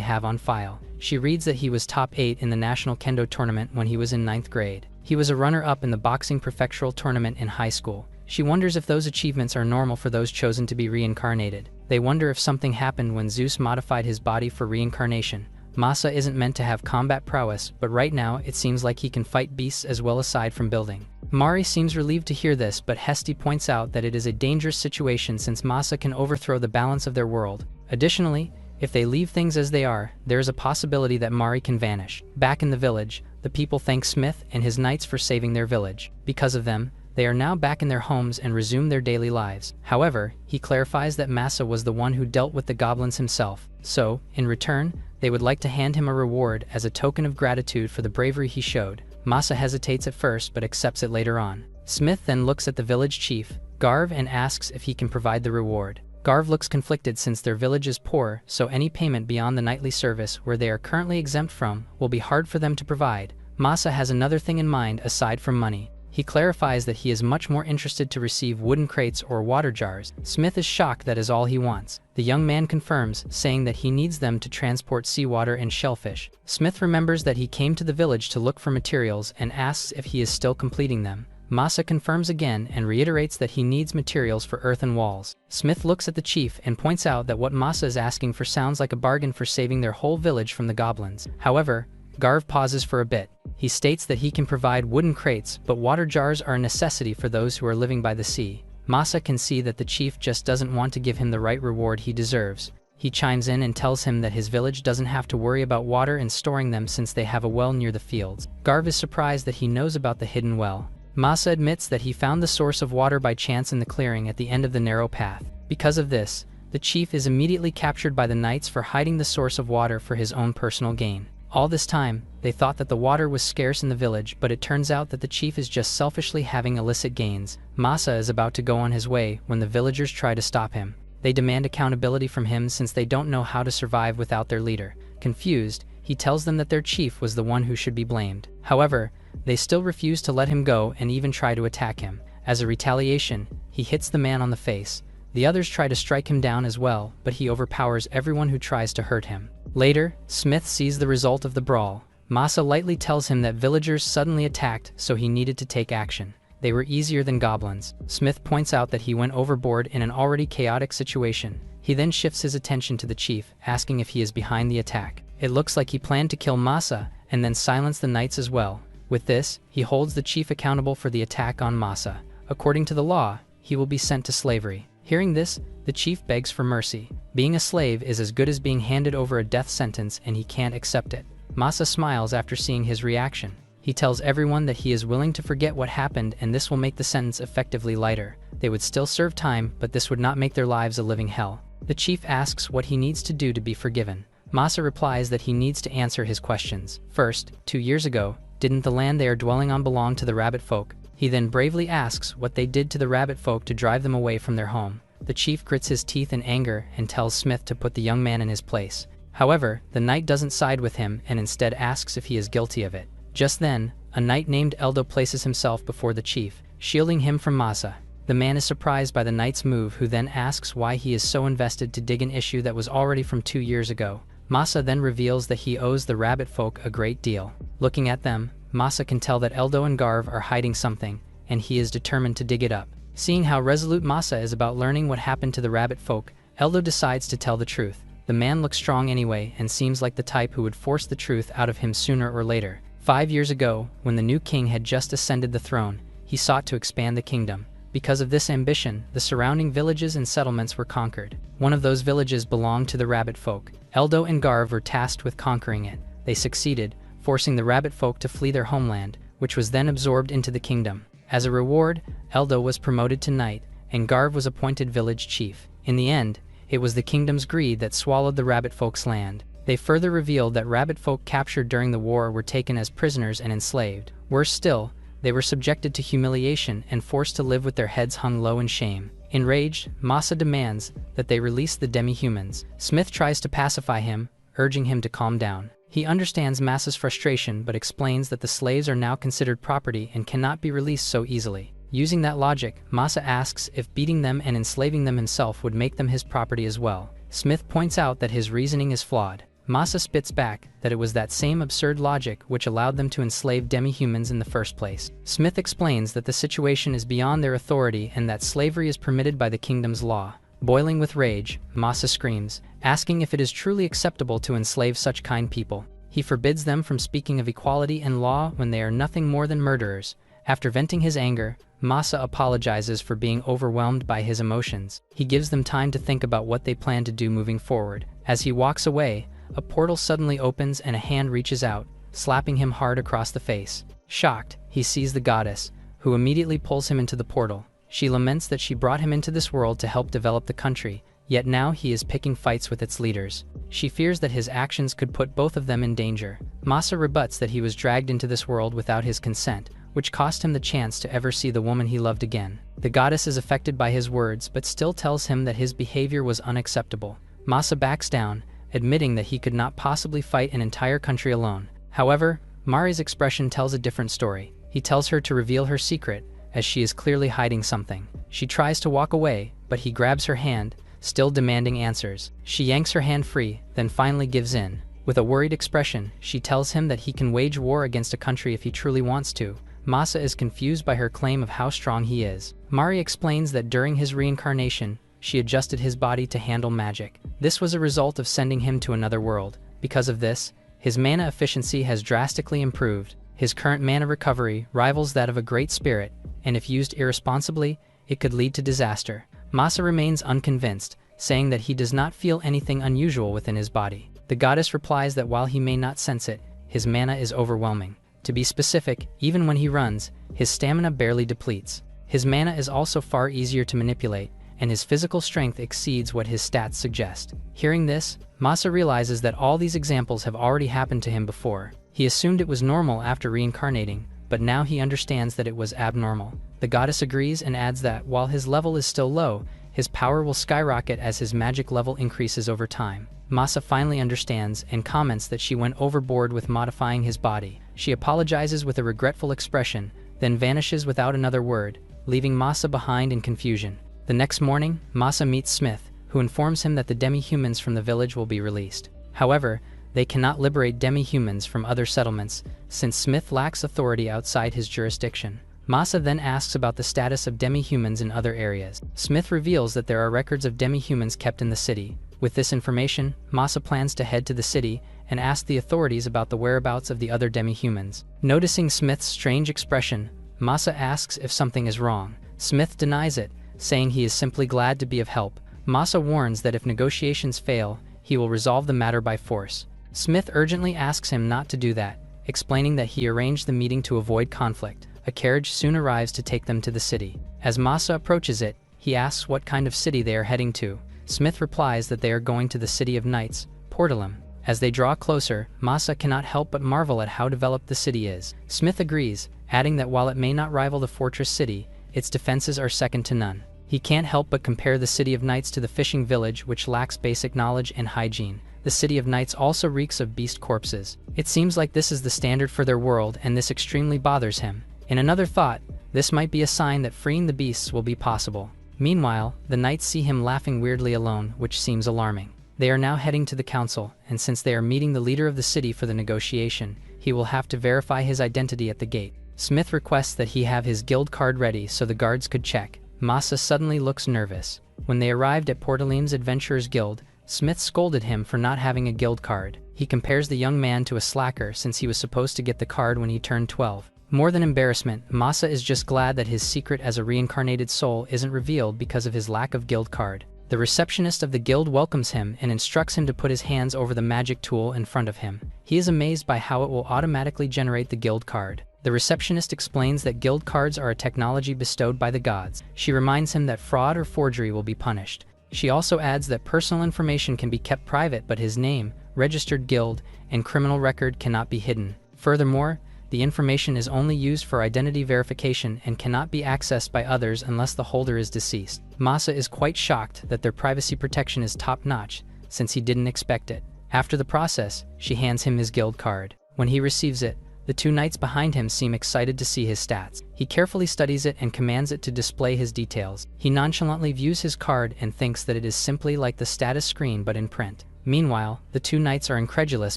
Speaker 1: have on file. She reads that he was top 8 in the national kendo tournament when he was in 9th grade. He was a runner-up in the boxing prefectural tournament in high school. She wonders if those achievements are normal for those chosen to be reincarnated. They wonder if something happened when Zeus modified his body for reincarnation. Masa isn't meant to have combat prowess, but right now it seems like he can fight beasts as well aside from building. Mari seems relieved to hear this, but Hesty points out that it is a dangerous situation since Masa can overthrow the balance of their world. Additionally, if they leave things as they are, there is a possibility that Mari can vanish. Back in the village, the people thank Smith and his knights for saving their village. Because of them, they are now back in their homes and resume their daily lives. However, he clarifies that Masa was the one who dealt with the goblins himself, so, in return, they would like to hand him a reward as a token of gratitude for the bravery he showed. Masa hesitates at first but accepts it later on. Smith then looks at the village chief, Garv, and asks if he can provide the reward. Garv looks conflicted since their village is poor, so any payment beyond the nightly service where they are currently exempt from will be hard for them to provide. Masa has another thing in mind aside from money. He clarifies that he is much more interested to receive wooden crates or water jars. Smith is shocked that is all he wants. The young man confirms, saying that he needs them to transport seawater and shellfish. Smith remembers that he came to the village to look for materials and asks if he is still completing them. Masa confirms again and reiterates that he needs materials for earthen walls. Smith looks at the chief and points out that what Masa is asking for sounds like a bargain for saving their whole village from the goblins. However, Garv pauses for a bit. He states that he can provide wooden crates, but water jars are a necessity for those who are living by the sea. Masa can see that the chief just doesn't want to give him the right reward he deserves. He chimes in and tells him that his village doesn't have to worry about water and storing them since they have a well near the fields. Garv is surprised that he knows about the hidden well. Masa admits that he found the source of water by chance in the clearing at the end of the narrow path. Because of this, the chief is immediately captured by the knights for hiding the source of water for his own personal gain. All this time, they thought that the water was scarce in the village, but it turns out that the chief is just selfishly having illicit gains. Masa is about to go on his way when the villagers try to stop him. They demand accountability from him since they don't know how to survive without their leader. Confused, he tells them that their chief was the one who should be blamed. However, they still refuse to let him go and even try to attack him. As a retaliation, he hits the man on the face. The others try to strike him down as well, but he overpowers everyone who tries to hurt him. Later, Smith sees the result of the brawl. Masa lightly tells him that villagers suddenly attacked, so he needed to take action. They were easier than goblins. Smith points out that he went overboard in an already chaotic situation. He then shifts his attention to the chief, asking if he is behind the attack. It looks like he planned to kill Masa and then silence the knights as well. With this, he holds the chief accountable for the attack on Masa. According to the law, he will be sent to slavery. Hearing this, the chief begs for mercy. Being a slave is as good as being handed over a death sentence, and he can't accept it. Masa smiles after seeing his reaction. He tells everyone that he is willing to forget what happened, and this will make the sentence effectively lighter. They would still serve time, but this would not make their lives a living hell. The chief asks what he needs to do to be forgiven. Masa replies that he needs to answer his questions. First, 2 years ago, didn't the land they are dwelling on belong to the rabbit folk? He then bravely asks what they did to the rabbit folk to drive them away from their home. The chief grits his teeth in anger and tells Smith to put the young man in his place. However, the knight doesn't side with him and instead asks if he is guilty of it. Just then, a knight named Eldo places himself before the chief, shielding him from Masa. The man is surprised by the knight's move, who then asks why he is so invested to dig an issue that was already from 2 years ago. Masa then reveals that he owes the rabbit folk a great deal. Looking at them, Masa can tell that Eldo and Garv are hiding something, and he is determined to dig it up. Seeing how resolute Masa is about learning what happened to the rabbit folk, Eldo decides to tell the truth. The man looks strong anyway and seems like the type who would force the truth out of him sooner or later. 5 years ago, when the new king had just ascended the throne, he sought to expand the kingdom. Because of this ambition, the surrounding villages and settlements were conquered. One of those villages belonged to the rabbit folk. Eldo and Garv were tasked with conquering it. They succeeded, forcing the rabbit folk to flee their homeland, which was then absorbed into the kingdom. As a reward, Eldo was promoted to knight, and Garv was appointed village chief. In the end, it was the kingdom's greed that swallowed the rabbit folk's land. They further revealed that rabbit folk captured during the war were taken as prisoners and enslaved. Worse still, they were subjected to humiliation and forced to live with their heads hung low in shame. Enraged, Masa demands that they release the demi-humans. Smith tries to pacify him, urging him to calm down. He understands Masa's frustration but explains that the slaves are now considered property and cannot be released so easily. Using that logic, Masa asks if beating them and enslaving them himself would make them his property as well. Smith points out that his reasoning is flawed. Masa spits back that it was that same absurd logic which allowed them to enslave demi-humans in the first place. Smith explains that the situation is beyond their authority and that slavery is permitted by the kingdom's law. Boiling with rage, Masa screams, asking if it is truly acceptable to enslave such kind people. He forbids them from speaking of equality and law when they are nothing more than murderers. After venting his anger, Masa apologizes for being overwhelmed by his emotions. He gives them time to think about what they plan to do moving forward. As he walks away, a portal suddenly opens and a hand reaches out, slapping him hard across the face. Shocked, he sees the goddess, who immediately pulls him into the portal. She laments that she brought him into this world to help develop the country, yet now he is picking fights with its leaders. She fears that his actions could put both of them in danger. Masa rebuts that he was dragged into this world without his consent, which cost him the chance to ever see the woman he loved again. The goddess is affected by his words but still tells him that his behavior was unacceptable. Masa backs down, admitting that he could not possibly fight an entire country alone. However, Mari's expression tells a different story. He tells her to reveal her secret, as she is clearly hiding something. She tries to walk away, but he grabs her hand, still demanding answers. She yanks her hand free, then finally gives in. With a worried expression, she tells him that he can wage war against a country if he truly wants to. Masa is confused by her claim of how strong he is. Mari explains that during his reincarnation, she adjusted his body to handle magic. This was a result of sending him to another world. Because of this, his mana efficiency has drastically improved. His current mana recovery rivals that of a great spirit, and if used irresponsibly, it could lead to disaster. Masa remains unconvinced, saying that he does not feel anything unusual within his body. The goddess replies that while he may not sense it, his mana is overwhelming. To be specific, even when he runs, his stamina barely depletes. His mana is also far easier to manipulate, and his physical strength exceeds what his stats suggest. Hearing this, Masa realizes that all these examples have already happened to him before. He assumed it was normal after reincarnating, but now he understands that it was abnormal. The goddess agrees and adds that while his level is still low, his power will skyrocket as his magic level increases over time. Masa finally understands and comments that she went overboard with modifying his body. She apologizes with a regretful expression, then vanishes without another word, leaving Masa behind in confusion. The next morning, Masa meets Smith, who informs him that the demi-humans from the village will be released. However, they cannot liberate demi-humans from other settlements, since Smith lacks authority outside his jurisdiction. Masa then asks about the status of demi-humans in other areas. Smith reveals that there are records of demi-humans kept in the city. With this information, Masa plans to head to the city and ask the authorities about the whereabouts of the other demi-humans. Noticing Smith's strange expression, Masa asks if something is wrong. Smith denies it, saying he is simply glad to be of help. Masa warns that if negotiations fail, he will resolve the matter by force. Smith urgently asks him not to do that, explaining that he arranged the meeting to avoid conflict. A carriage soon arrives to take them to the city. As Masa approaches it, he asks what kind of city they are heading to. Smith replies that they are going to the City of Knights, Portalum. As they draw closer, Masa cannot help but marvel at how developed the city is. Smith agrees, adding that while it may not rival the fortress city, its defenses are second to none. He can't help but compare the City of Knights to the fishing village, which lacks basic knowledge and hygiene. The City of Knights also reeks of beast corpses. It seems like this is the standard for their world, and this extremely bothers him. In another thought, this might be a sign that freeing the beasts will be possible. Meanwhile, the knights see him laughing weirdly alone, which seems alarming. They are now heading to the council, and since they are meeting the leader of the city for the negotiation, he will have to verify his identity at the gate. Smith requests that he have his guild card ready so the guards could check. Masa suddenly looks nervous. When they arrived at Portalim's Adventurers Guild, Smith scolded him for not having a guild card. He compares the young man to a slacker since he was supposed to get the card when he turned 12. More than embarrassment, Masa is just glad that his secret as a reincarnated soul isn't revealed because of his lack of guild card. The receptionist of the guild welcomes him and instructs him to put his hands over the magic tool in front of him. He is amazed by how it will automatically generate the guild card. The receptionist explains that guild cards are a technology bestowed by the gods. She reminds him that fraud or forgery will be punished. She also adds that personal information can be kept private, but his name, registered guild, and criminal record cannot be hidden. Furthermore, the information is only used for identity verification and cannot be accessed by others unless the holder is deceased. Masa is quite shocked that their privacy protection is top-notch, since he didn't expect it. After the process, she hands him his guild card. When he receives it, the two knights behind him seem excited to see his stats. He carefully studies it and commands it to display his details. He nonchalantly views his card and thinks that it is simply like the status screen but in print. Meanwhile, the two knights are incredulous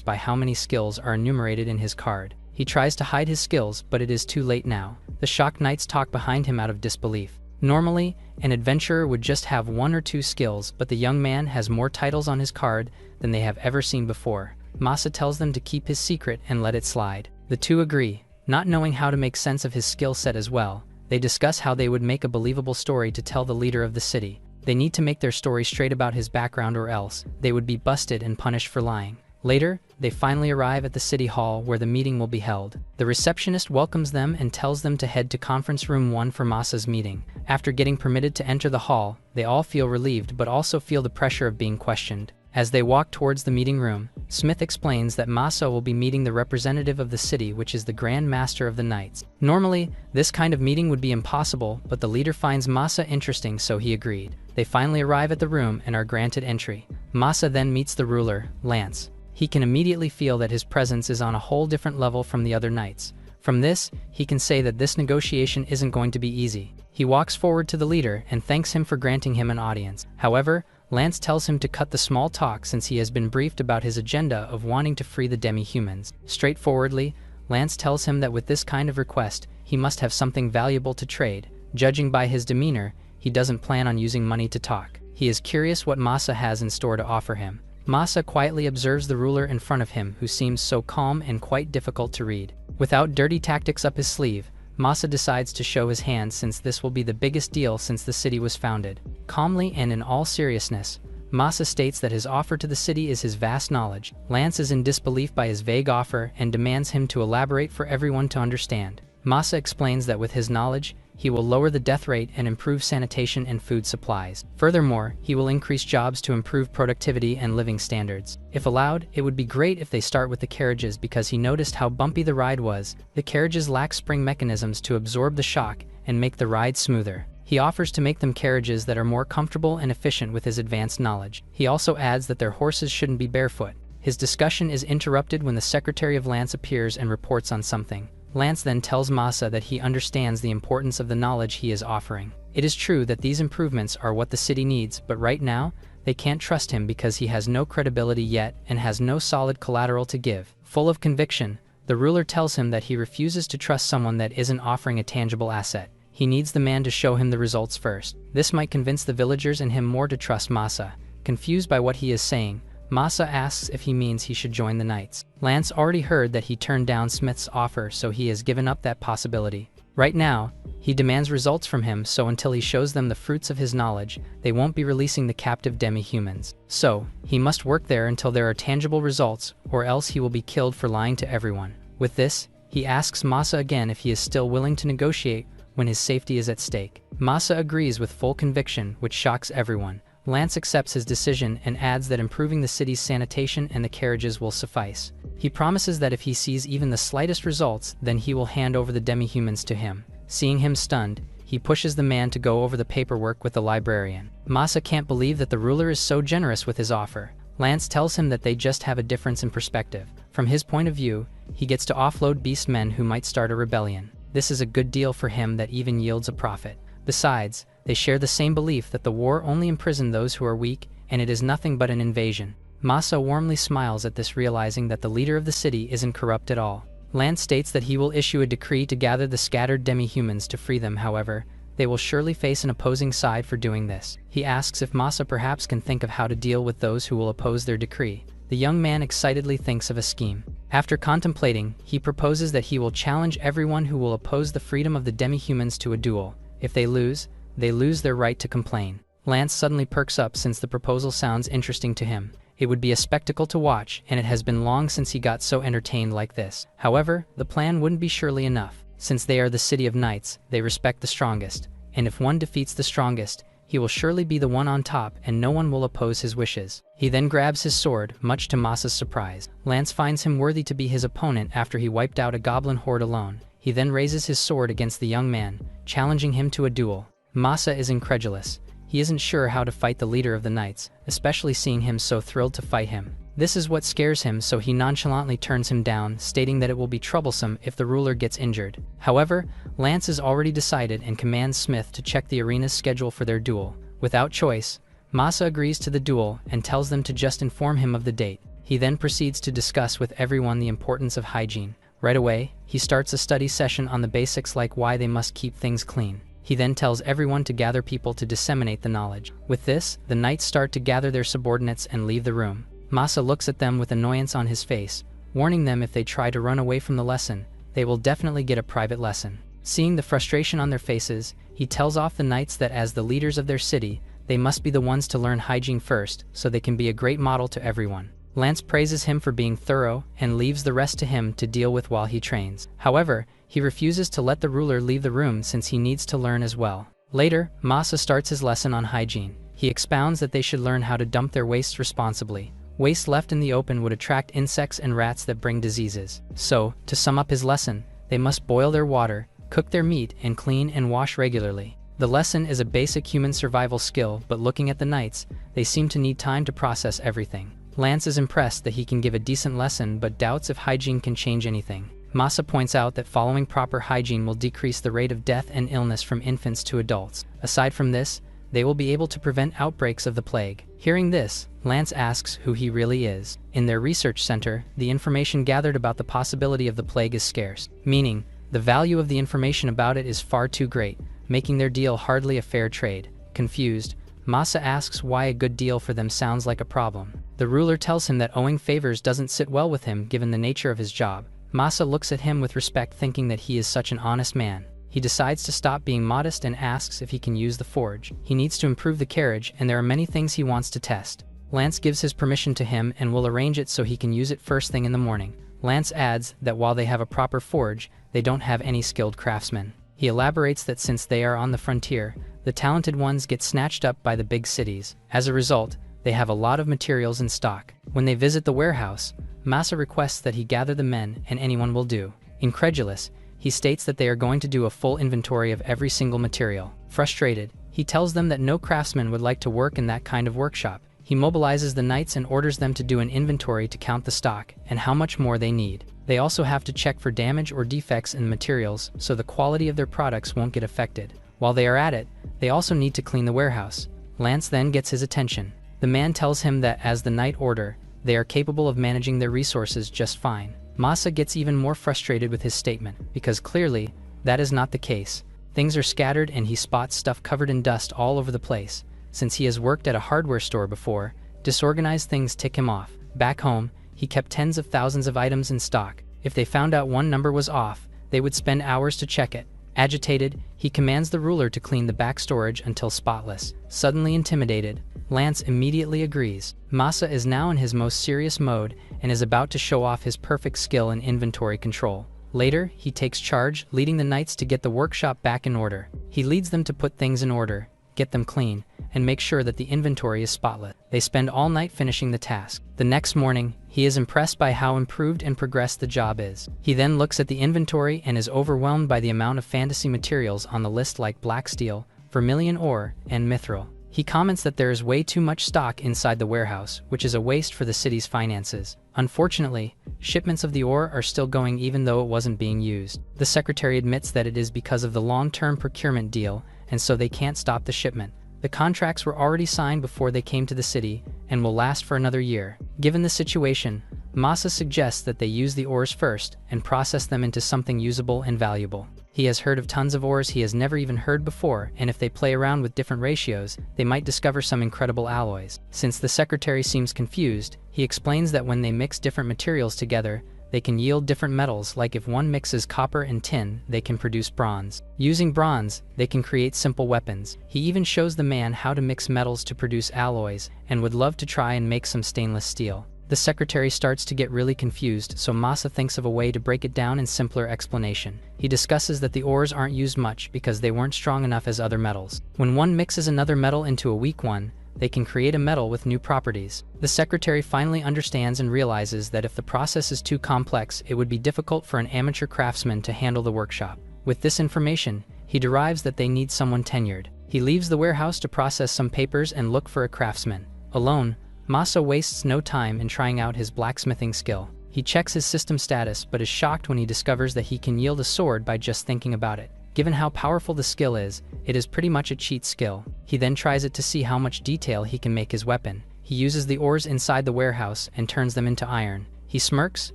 Speaker 1: by how many skills are enumerated in his card. He tries to hide his skills, but it is too late now. The shocked knights talk behind him out of disbelief. Normally, an adventurer would just have 1 or 2 skills, but the young man has more titles on his card than they have ever seen before. Masa tells them to keep his secret and let it slide. The two agree. Not knowing how to make sense of his skill set as well, they discuss how they would make a believable story to tell the leader of the city. They need to make their story straight about his background or else they would be busted and punished for lying. Later, they finally arrive at the city hall where the meeting will be held. The receptionist welcomes them and tells them to head to conference room 1 for Masa's meeting. After getting permitted to enter the hall, they all feel relieved but also feel the pressure of being questioned. As they walk towards the meeting room, Smith explains that Masa will be meeting the representative of the city, which is the Grand Master of the Knights. Normally, this kind of meeting would be impossible, but the leader finds Masa interesting, so he agreed. They finally arrive at the room and are granted entry. Masa then meets the ruler, Lance. He can immediately feel that his presence is on a whole different level from the other knights. From this, he can say that this negotiation isn't going to be easy. He walks forward to the leader and thanks him for granting him an audience. However, Lance tells him to cut the small talk since he has been briefed about his agenda of wanting to free the demi-humans. Straightforwardly, Lance tells him that with this kind of request, he must have something valuable to trade. Judging by his demeanor, he doesn't plan on using money to talk. He is curious what Masa has in store to offer him. Masa quietly observes the ruler in front of him, who seems so calm and quite difficult to read. Without dirty tactics up his sleeve, Masa decides to show his hand since this will be the biggest deal since the city was founded. Calmly and in all seriousness, Masa states that his offer to the city is his vast knowledge. Lance is in disbelief by his vague offer and demands him to elaborate for everyone to understand. Masa explains that with his knowledge, he will lower the death rate and improve sanitation and food supplies. Furthermore, he will increase jobs to improve productivity and living standards. If allowed, it would be great if they start with the carriages because he noticed how bumpy the ride was. The carriages lack spring mechanisms to absorb the shock and make the ride smoother. He offers to make them carriages that are more comfortable and efficient with his advanced knowledge. He also adds that their horses shouldn't be barefoot. His discussion is interrupted when the secretary of Lance appears and reports on something. Lance then tells Masa that he understands the importance of the knowledge he is offering. It is true that these improvements are what the city needs, but right now, they can't trust him because he has no credibility yet and has no solid collateral to give. Full of conviction, the ruler tells him that he refuses to trust someone that isn't offering a tangible asset. He needs the man to show him the results first. This might convince the villagers and him more to trust Masa. Confused by what he is saying, Masa asks if he means he should join the knights. Lance already heard that he turned down Smith's offer, so he has given up that possibility. Right now, he demands results from him, so until he shows them the fruits of his knowledge, they won't be releasing the captive demi-humans. So, he must work there until there are tangible results, or else he will be killed for lying to everyone. With this, he asks Masa again if he is still willing to negotiate when his safety is at stake. Masa agrees with full conviction, which shocks everyone. Lance accepts his decision and adds that improving the city's sanitation and the carriages will suffice. He promises that if he sees even the slightest results, then he will hand over the demi-humans to him. Seeing him stunned, he pushes the man to go over the paperwork with the librarian. Masa can't believe that the ruler is so generous with his offer. Lance tells him that they just have a difference in perspective. From his point of view, he gets to offload beast men who might start a rebellion. This is a good deal for him that even yields a profit. Besides, they share the same belief that the war only imprisoned those who are weak, and it is nothing but an invasion. Masa warmly smiles at this, realizing that the leader of the city isn't corrupt at all. Lance states that he will issue a decree to gather the scattered demi-humans to free them. However, they will surely face an opposing side for doing this. He asks if Masa perhaps can think of how to deal with those who will oppose their decree. The young man excitedly thinks of a scheme. After contemplating, he proposes that he will challenge everyone who will oppose the freedom of the demi-humans to a duel. If they lose their right to complain. Lance suddenly perks up since the proposal sounds interesting to him. It would be a spectacle to watch, and it has been long since he got so entertained like this. However, the plan wouldn't be surely enough. Since they are the city of knights, they respect the strongest, and if one defeats the strongest, he will surely be the one on top and no one will oppose his wishes. He then grabs his sword, much to Masa's surprise. Lance finds him worthy to be his opponent after he wiped out a goblin horde alone. He then raises his sword against the young man, challenging him to a duel. Masa is incredulous. He isn't sure how to fight the leader of the knights, especially seeing him so thrilled to fight him. This is what scares him, so he nonchalantly turns him down, stating that it will be troublesome if the ruler gets injured. However, Lance is already decided and commands Smith to check the arena's schedule for their duel. Without choice, Masa agrees to the duel and tells them to just inform him of the date. He then proceeds to discuss with everyone the importance of hygiene. Right away, he starts a study session on the basics like why they must keep things clean. He then tells everyone to gather people to disseminate the knowledge. With this, the knights start to gather their subordinates and leave the room. Masa looks at them with annoyance on his face, warning them if they try to run away from the lesson, they will definitely get a private lesson. Seeing the frustration on their faces, he tells off the knights that as the leaders of their city, they must be the ones to learn hygiene first so they can be a great model to everyone. Lance praises him for being thorough and leaves the rest to him to deal with while he trains. However, he refuses to let the ruler leave the room since he needs to learn as well. Later, Masa starts his lesson on hygiene. He expounds that they should learn how to dump their waste responsibly. Waste left in the open would attract insects and rats that bring diseases. So, to sum up his lesson, they must boil their water, cook their meat, and clean and wash regularly. The lesson is a basic human survival skill, but looking at the knights, they seem to need time to process everything. Lance is impressed that he can give a decent lesson but doubts if hygiene can change anything. Masa points out that following proper hygiene will decrease the rate of death and illness from infants to adults. Aside from this, they will be able to prevent outbreaks of the plague. Hearing this, Lance asks who he really is. In their research center, the information gathered about the possibility of the plague is scarce, meaning the value of the information about it is far too great, making their deal hardly a fair trade. Confused, Masa asks why a good deal for them sounds like a problem. The ruler tells him that owing favors doesn't sit well with him given the nature of his job. Masa looks at him with respect, thinking that he is such an honest man. He decides to stop being modest and asks if he can use the forge. He needs to improve the carriage, and there are many things he wants to test. Lance gives his permission to him and will arrange it so he can use it first thing in the morning. Lance adds that while they have a proper forge, they don't have any skilled craftsmen. He elaborates that since they are on the frontier, the talented ones get snatched up by the big cities. As a result, they have a lot of materials in stock. When they visit the warehouse, Masa requests that he gather the men, and anyone will do. Incredulous, he states that they are going to do a full inventory of every single material. Frustrated, he tells them that no craftsman would like to work in that kind of workshop. He mobilizes the knights and orders them to do an inventory to count the stock and how much more they need. They also have to check for damage or defects in the materials so the quality of their products won't get affected. While they are at it, they also need to clean the warehouse. Lance then gets his attention. The man tells him that as the knight order, they are capable of managing their resources just fine. Masa gets even more frustrated with his statement, because clearly, that is not the case. Things are scattered and he spots stuff covered in dust all over the place. Since he has worked at a hardware store before, disorganized things tick him off. Back home, he kept tens of thousands of items in stock. If they found out one number was off, they would spend hours to check it. Agitated, he commands the ruler to clean the back storage until spotless. Suddenly intimidated, Lance immediately agrees. Masa is now in his most serious mode and is about to show off his perfect skill in inventory control. Later, he takes charge, leading the knights to get the workshop back in order. He leads them to put things in order, get them clean, and make sure that the inventory is spotless. They spend all night finishing the task. The next morning, he is impressed by how improved and progressed the job is. He then looks at the inventory and is overwhelmed by the amount of fantasy materials on the list like black steel, vermilion ore, and mithril. He comments that there is way too much stock inside the warehouse, which is a waste for the city's finances. Unfortunately, shipments of the ore are still going even though it wasn't being used. The secretary admits that it is because of the long-term procurement deal, and so they can't stop the shipment. The contracts were already signed before they came to the city and will last for another year. Given the situation, Masa suggests that they use the ores first and process them into something usable and valuable. He has heard of tons of ores he has never even heard before, and if they play around with different ratios, they might discover some incredible alloys. Since the secretary seems confused, he explains that when they mix different materials together, they can yield different metals, like if one mixes copper and tin, they can produce bronze. Using bronze, they can create simple weapons. He even shows the man how to mix metals to produce alloys, and would love to try and make some stainless steel. The secretary starts to get really confused, so Masa thinks of a way to break it down in simpler explanation. He discusses that the ores aren't used much because they weren't strong enough as other metals. When one mixes another metal into a weak one, they can create a metal with new properties. The secretary finally understands and realizes that if the process is too complex, it would be difficult for an amateur craftsman to handle the workshop. With this information, he derives that they need someone tenured. He leaves the warehouse to process some papers and look for a craftsman. Alone, Masa wastes no time in trying out his blacksmithing skill. He checks his system status but is shocked when he discovers that he can yield a sword by just thinking about it. Given how powerful the skill is, it is pretty much a cheat skill. He then tries it to see how much detail he can make his weapon. He uses the ores inside the warehouse and turns them into iron. He smirks,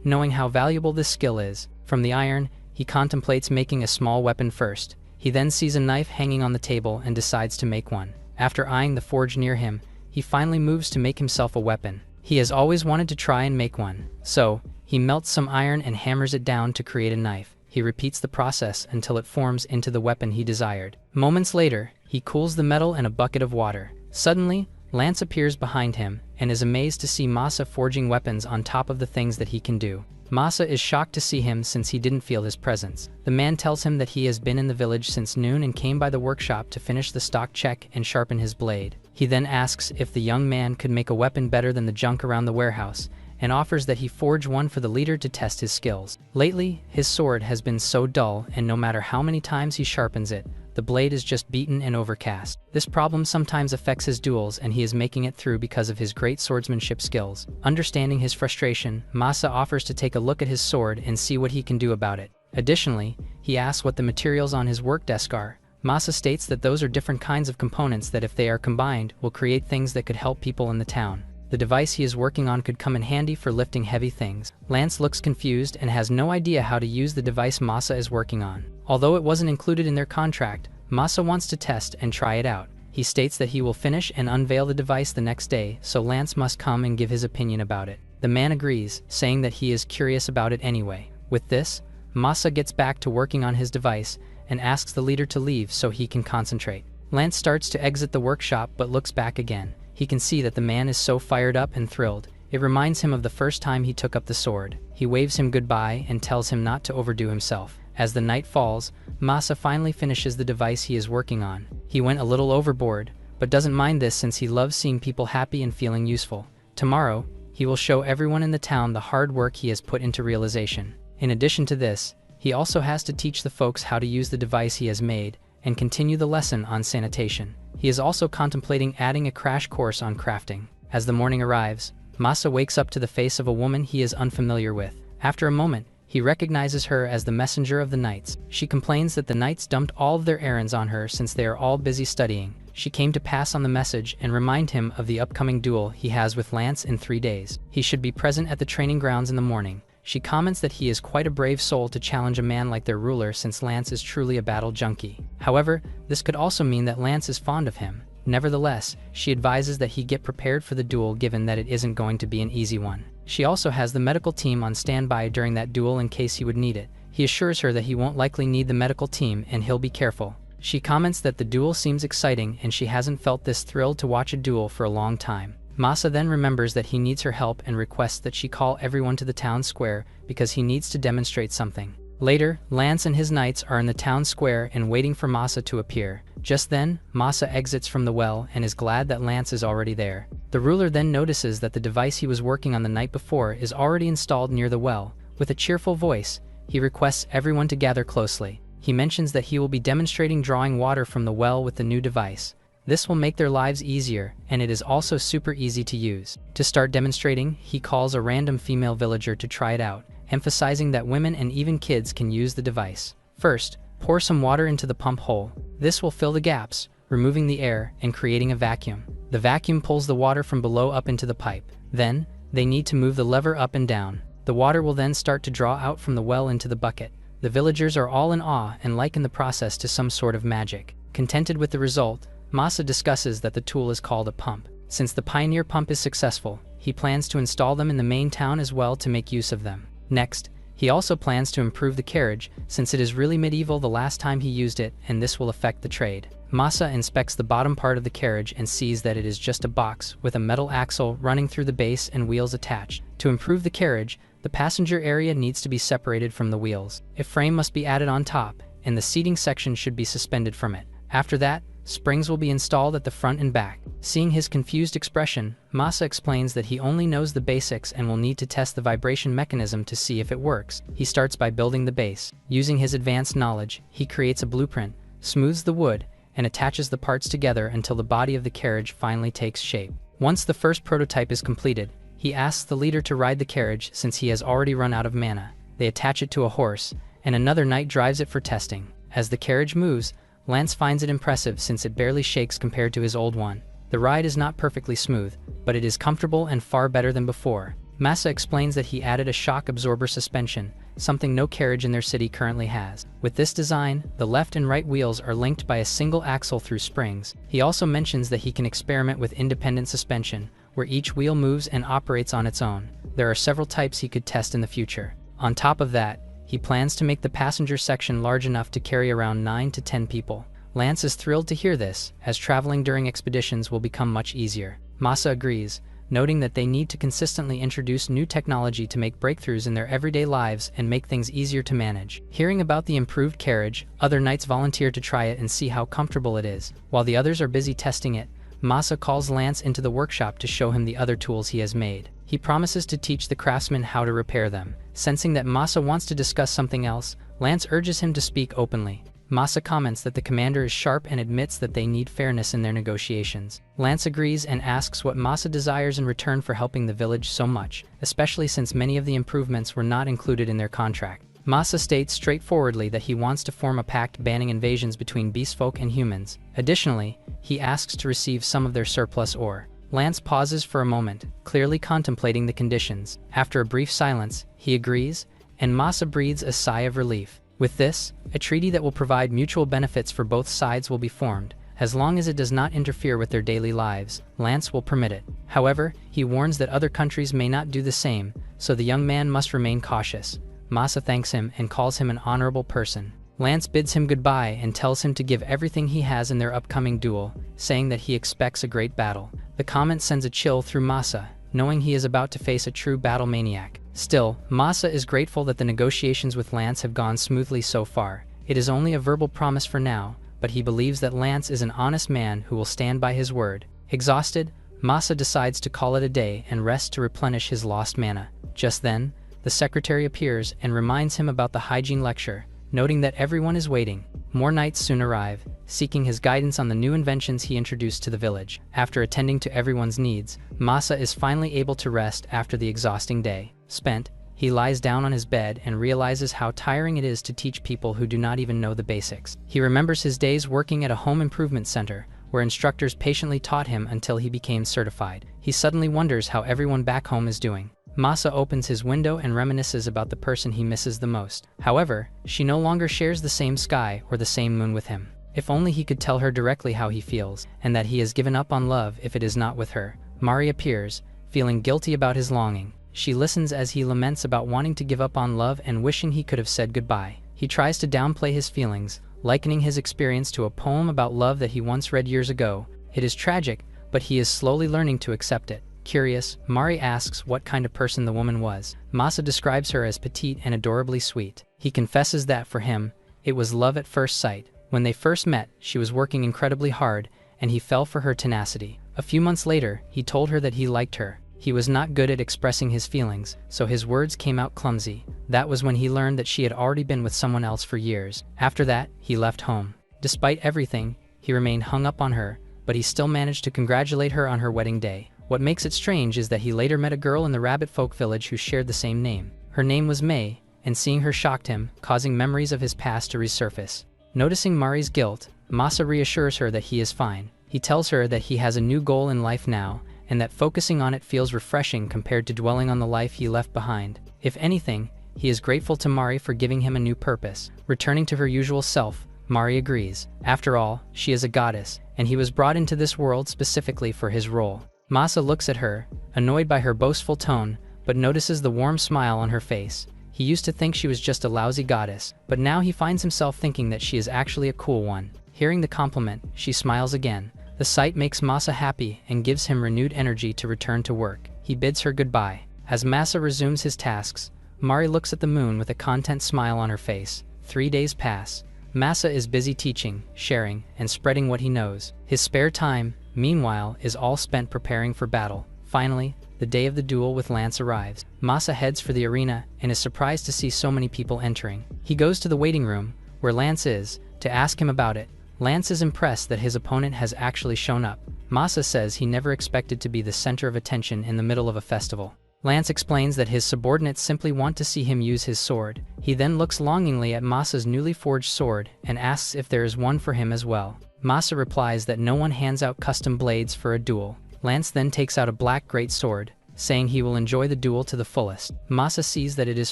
Speaker 1: knowing how valuable this skill is. From the iron, he contemplates making a small weapon first. He then sees a knife hanging on the table and decides to make one. After eyeing the forge near him, he finally moves to make himself a weapon. He has always wanted to try and make one. So, he melts some iron and hammers it down to create a knife. He repeats the process until it forms into the weapon he desired. Moments later, he cools the metal in a bucket of water. Suddenly, Lance appears behind him and is amazed to see Masa forging weapons on top of the things that he can do. Masa is shocked to see him since he didn't feel his presence. The man tells him that he has been in the village since noon and came by the workshop to finish the stock check and sharpen his blade. He then asks if the young man could make a weapon better than the junk around the warehouse, and offers that he forge one for the leader to test his skills. Lately, his sword has been so dull, and no matter how many times he sharpens it, the blade is just beaten and overcast. This problem sometimes affects his duels, and he is making it through because of his great swordsmanship skills. Understanding his frustration, Masa offers to take a look at his sword and see what he can do about it. Additionally, he asks what the materials on his work desk are. Masa states that those are different kinds of components that, if they are combined, will create things that could help people in the town. The device he is working on could come in handy for lifting heavy things. Lance looks confused and has no idea how to use the device Masa is working on. Although it wasn't included in their contract, Masa wants to test and try it out. He states that he will finish and unveil the device the next day, so Lance must come and give his opinion about it. The man agrees, saying that he is curious about it anyway. With this, Masa gets back to working on his device and asks the leader to leave so he can concentrate. Lance starts to exit the workshop but looks back again. He can see that the man is so fired up and thrilled. It reminds him of the first time he took up the sword. He waves him goodbye and tells him not to overdo himself. As the night falls, Masa finally finishes the device he is working on. He went a little overboard, but doesn't mind this since he loves seeing people happy and feeling useful. Tomorrow, he will show everyone in the town the hard work he has put into realization. In addition to this, he also has to teach the folks how to use the device he has made and continue the lesson on sanitation. He is also contemplating adding a crash course on crafting. As the morning arrives, Masa wakes up to the face of a woman he is unfamiliar with. After a moment, he recognizes her as the messenger of the knights. She complains that the knights dumped all of their errands on her since they are all busy studying. She came to pass on the message and remind him of the upcoming duel he has with Lance in 3 days. He should be present at the training grounds in the morning. She comments that he is quite a brave soul to challenge a man like their ruler since Lance is truly a battle junkie. However, this could also mean that Lance is fond of him. Nevertheless, she advises that he get prepared for the duel given that it isn't going to be an easy one. She also has the medical team on standby during that duel in case he would need it. He assures her that he won't likely need the medical team and he'll be careful. She comments that the duel seems exciting and she hasn't felt this thrilled to watch a duel for a long time. Masa then remembers that he needs her help and requests that she call everyone to the town square because he needs to demonstrate something. Later, Lance and his knights are in the town square and waiting for Masa to appear. Just then, Masa exits from the well and is glad that Lance is already there. The ruler then notices that the device he was working on the night before is already installed near the well. With a cheerful voice, he requests everyone to gather closely. He mentions that he will be demonstrating drawing water from the well with the new device. This will make their lives easier, and it is also super easy to use. To start demonstrating, he calls a random female villager to try it out, emphasizing that women and even kids can use the device. First, pour some water into the pump hole. This will fill the gaps, removing the air and creating a vacuum. The vacuum pulls the water from below up into the pipe. Then, they need to move the lever up and down. The water will then start to draw out from the well into the bucket. The villagers are all in awe and liken the process to some sort of magic. Contented with the result, Masa discusses that the tool is called a pump. Since the pioneer pump is successful, he plans to install them in the main town as well to make use of them. Next, he also plans to improve the carriage since it is really medieval the last time he used it, and this will affect the trade. Masa inspects the bottom part of the carriage and sees that it is just a box with a metal axle running through the base and wheels attached. To improve the carriage, the passenger area needs to be separated from the wheels. A frame must be added on top, and the seating section should be suspended from it. After that, springs will be installed at the front and back. Seeing his confused expression, Masa explains that he only knows the basics and will need to test the vibration mechanism to see if it works. He starts by building the base. Using his advanced knowledge, he creates a blueprint, smooths the wood, and attaches the parts together until the body of the carriage finally takes shape. Once the first prototype is completed, he asks the leader to ride the carriage since he has already run out of mana. They attach it to a horse, and another knight drives it for testing. As the carriage moves, Lance finds it impressive since it barely shakes compared to his old one. The ride is not perfectly smooth, but it is comfortable and far better than before. Masa explains that he added a shock absorber suspension, something no carriage in their city currently has. With this design, the left and right wheels are linked by a single axle through springs. He also mentions that he can experiment with independent suspension, where each wheel moves and operates on its own. There are several types he could test in the future. On top of that, he plans to make the passenger section large enough to carry around 9 to 10 people. Lance is thrilled to hear this, as traveling during expeditions will become much easier. Masa agrees, noting that they need to consistently introduce new technology to make breakthroughs in their everyday lives and make things easier to manage. Hearing about the improved carriage, other knights volunteer to try it and see how comfortable it is. While the others are busy testing it, Masa calls Lance into the workshop to show him the other tools he has made. He promises to teach the craftsman how to repair them. Sensing that Masa wants to discuss something else, Lance urges him to speak openly. Masa comments that the commander is sharp and admits that they need fairness in their negotiations. Lance agrees and asks what Masa desires in return for helping the village so much, especially since many of the improvements were not included in their contract. Masa states straightforwardly that he wants to form a pact banning invasions between beastfolk and humans. Additionally, he asks to receive some of their surplus ore. Lance pauses for a moment, clearly contemplating the conditions. After a brief silence, he agrees, and Masa breathes a sigh of relief. With this, a treaty that will provide mutual benefits for both sides will be formed. As long as it does not interfere with their daily lives, Lance will permit it. However, he warns that other countries may not do the same, so the young man must remain cautious. Masa thanks him and calls him an honorable person. Lance bids him goodbye and tells him to give everything he has in their upcoming duel, saying that he expects a great battle. The comment sends a chill through Masa, knowing he is about to face a true battle maniac. Still, Masa is grateful that the negotiations with Lance have gone smoothly so far. It is only a verbal promise for now, but he believes that Lance is an honest man who will stand by his word. Exhausted, Masa decides to call it a day and rest to replenish his lost mana. Just then, the secretary appears and reminds him about the hygiene lecture, noting that everyone is waiting. More knights soon arrive, seeking his guidance on the new inventions he introduced to the village. After attending to everyone's needs, Masa is finally able to rest after the exhausting day. Spent, he lies down on his bed and realizes how tiring it is to teach people who do not even know the basics. He remembers his days working at a home improvement center, where instructors patiently taught him until he became certified. He suddenly wonders how everyone back home is doing. Masa opens his window and reminisces about the person he misses the most. However, she no longer shares the same sky or the same moon with him. If only he could tell her directly how he feels, and that he has given up on love if it is not with her. Mari appears, feeling guilty about his longing. She listens as he laments about wanting to give up on love and wishing he could have said goodbye. He tries to downplay his feelings, likening his experience to a poem about love that he once read years ago. It is tragic, but he is slowly learning to accept it. Curious, Mari asks what kind of person the woman was. Masa describes her as petite and adorably sweet. He confesses that for him, it was love at first sight. When they first met, she was working incredibly hard, and he fell for her tenacity. A few months later, he told her that he liked her. He was not good at expressing his feelings, so his words came out clumsy. That was when he learned that she had already been with someone else for years. After that, he left home. Despite everything, he remained hung up on her, but he still managed to congratulate her on her wedding day. What makes it strange is that he later met a girl in the rabbit folk village who shared the same name. Her name was May, and seeing her shocked him, causing memories of his past to resurface. Noticing Mari's guilt, Masa reassures her that he is fine. He tells her that he has a new goal in life now, and that focusing on it feels refreshing compared to dwelling on the life he left behind. If anything, he is grateful to Mari for giving him a new purpose. Returning to her usual self, Mari agrees. After all, she is a goddess, and he was brought into this world specifically for his role. Masa looks at her, annoyed by her boastful tone, but notices the warm smile on her face. He used to think she was just a lousy goddess, but now he finds himself thinking that she is actually a cool one. Hearing the compliment, she smiles again. The sight makes Masa happy and gives him renewed energy to return to work. He bids her goodbye. As Masa resumes his tasks, Mari looks at the moon with a content smile on her face. 3 days pass. Masa is busy teaching, sharing, and spreading what he knows. His spare time, meanwhile, is all spent preparing for battle. Finally, the day of the duel with Lance arrives. Masa heads for the arena and is surprised to see so many people entering. He goes to the waiting room, where Lance is, to ask him about it. Lance is impressed that his opponent has actually shown up. Masa says he never expected to be the center of attention in the middle of a festival. Lance explains that his subordinates simply want to see him use his sword. He then looks longingly at Masa's newly forged sword and asks if there is one for him as well. Masa replies that no one hands out custom blades for a duel. Lance then takes out a black great sword, saying he will enjoy the duel to the fullest. Masa sees that it is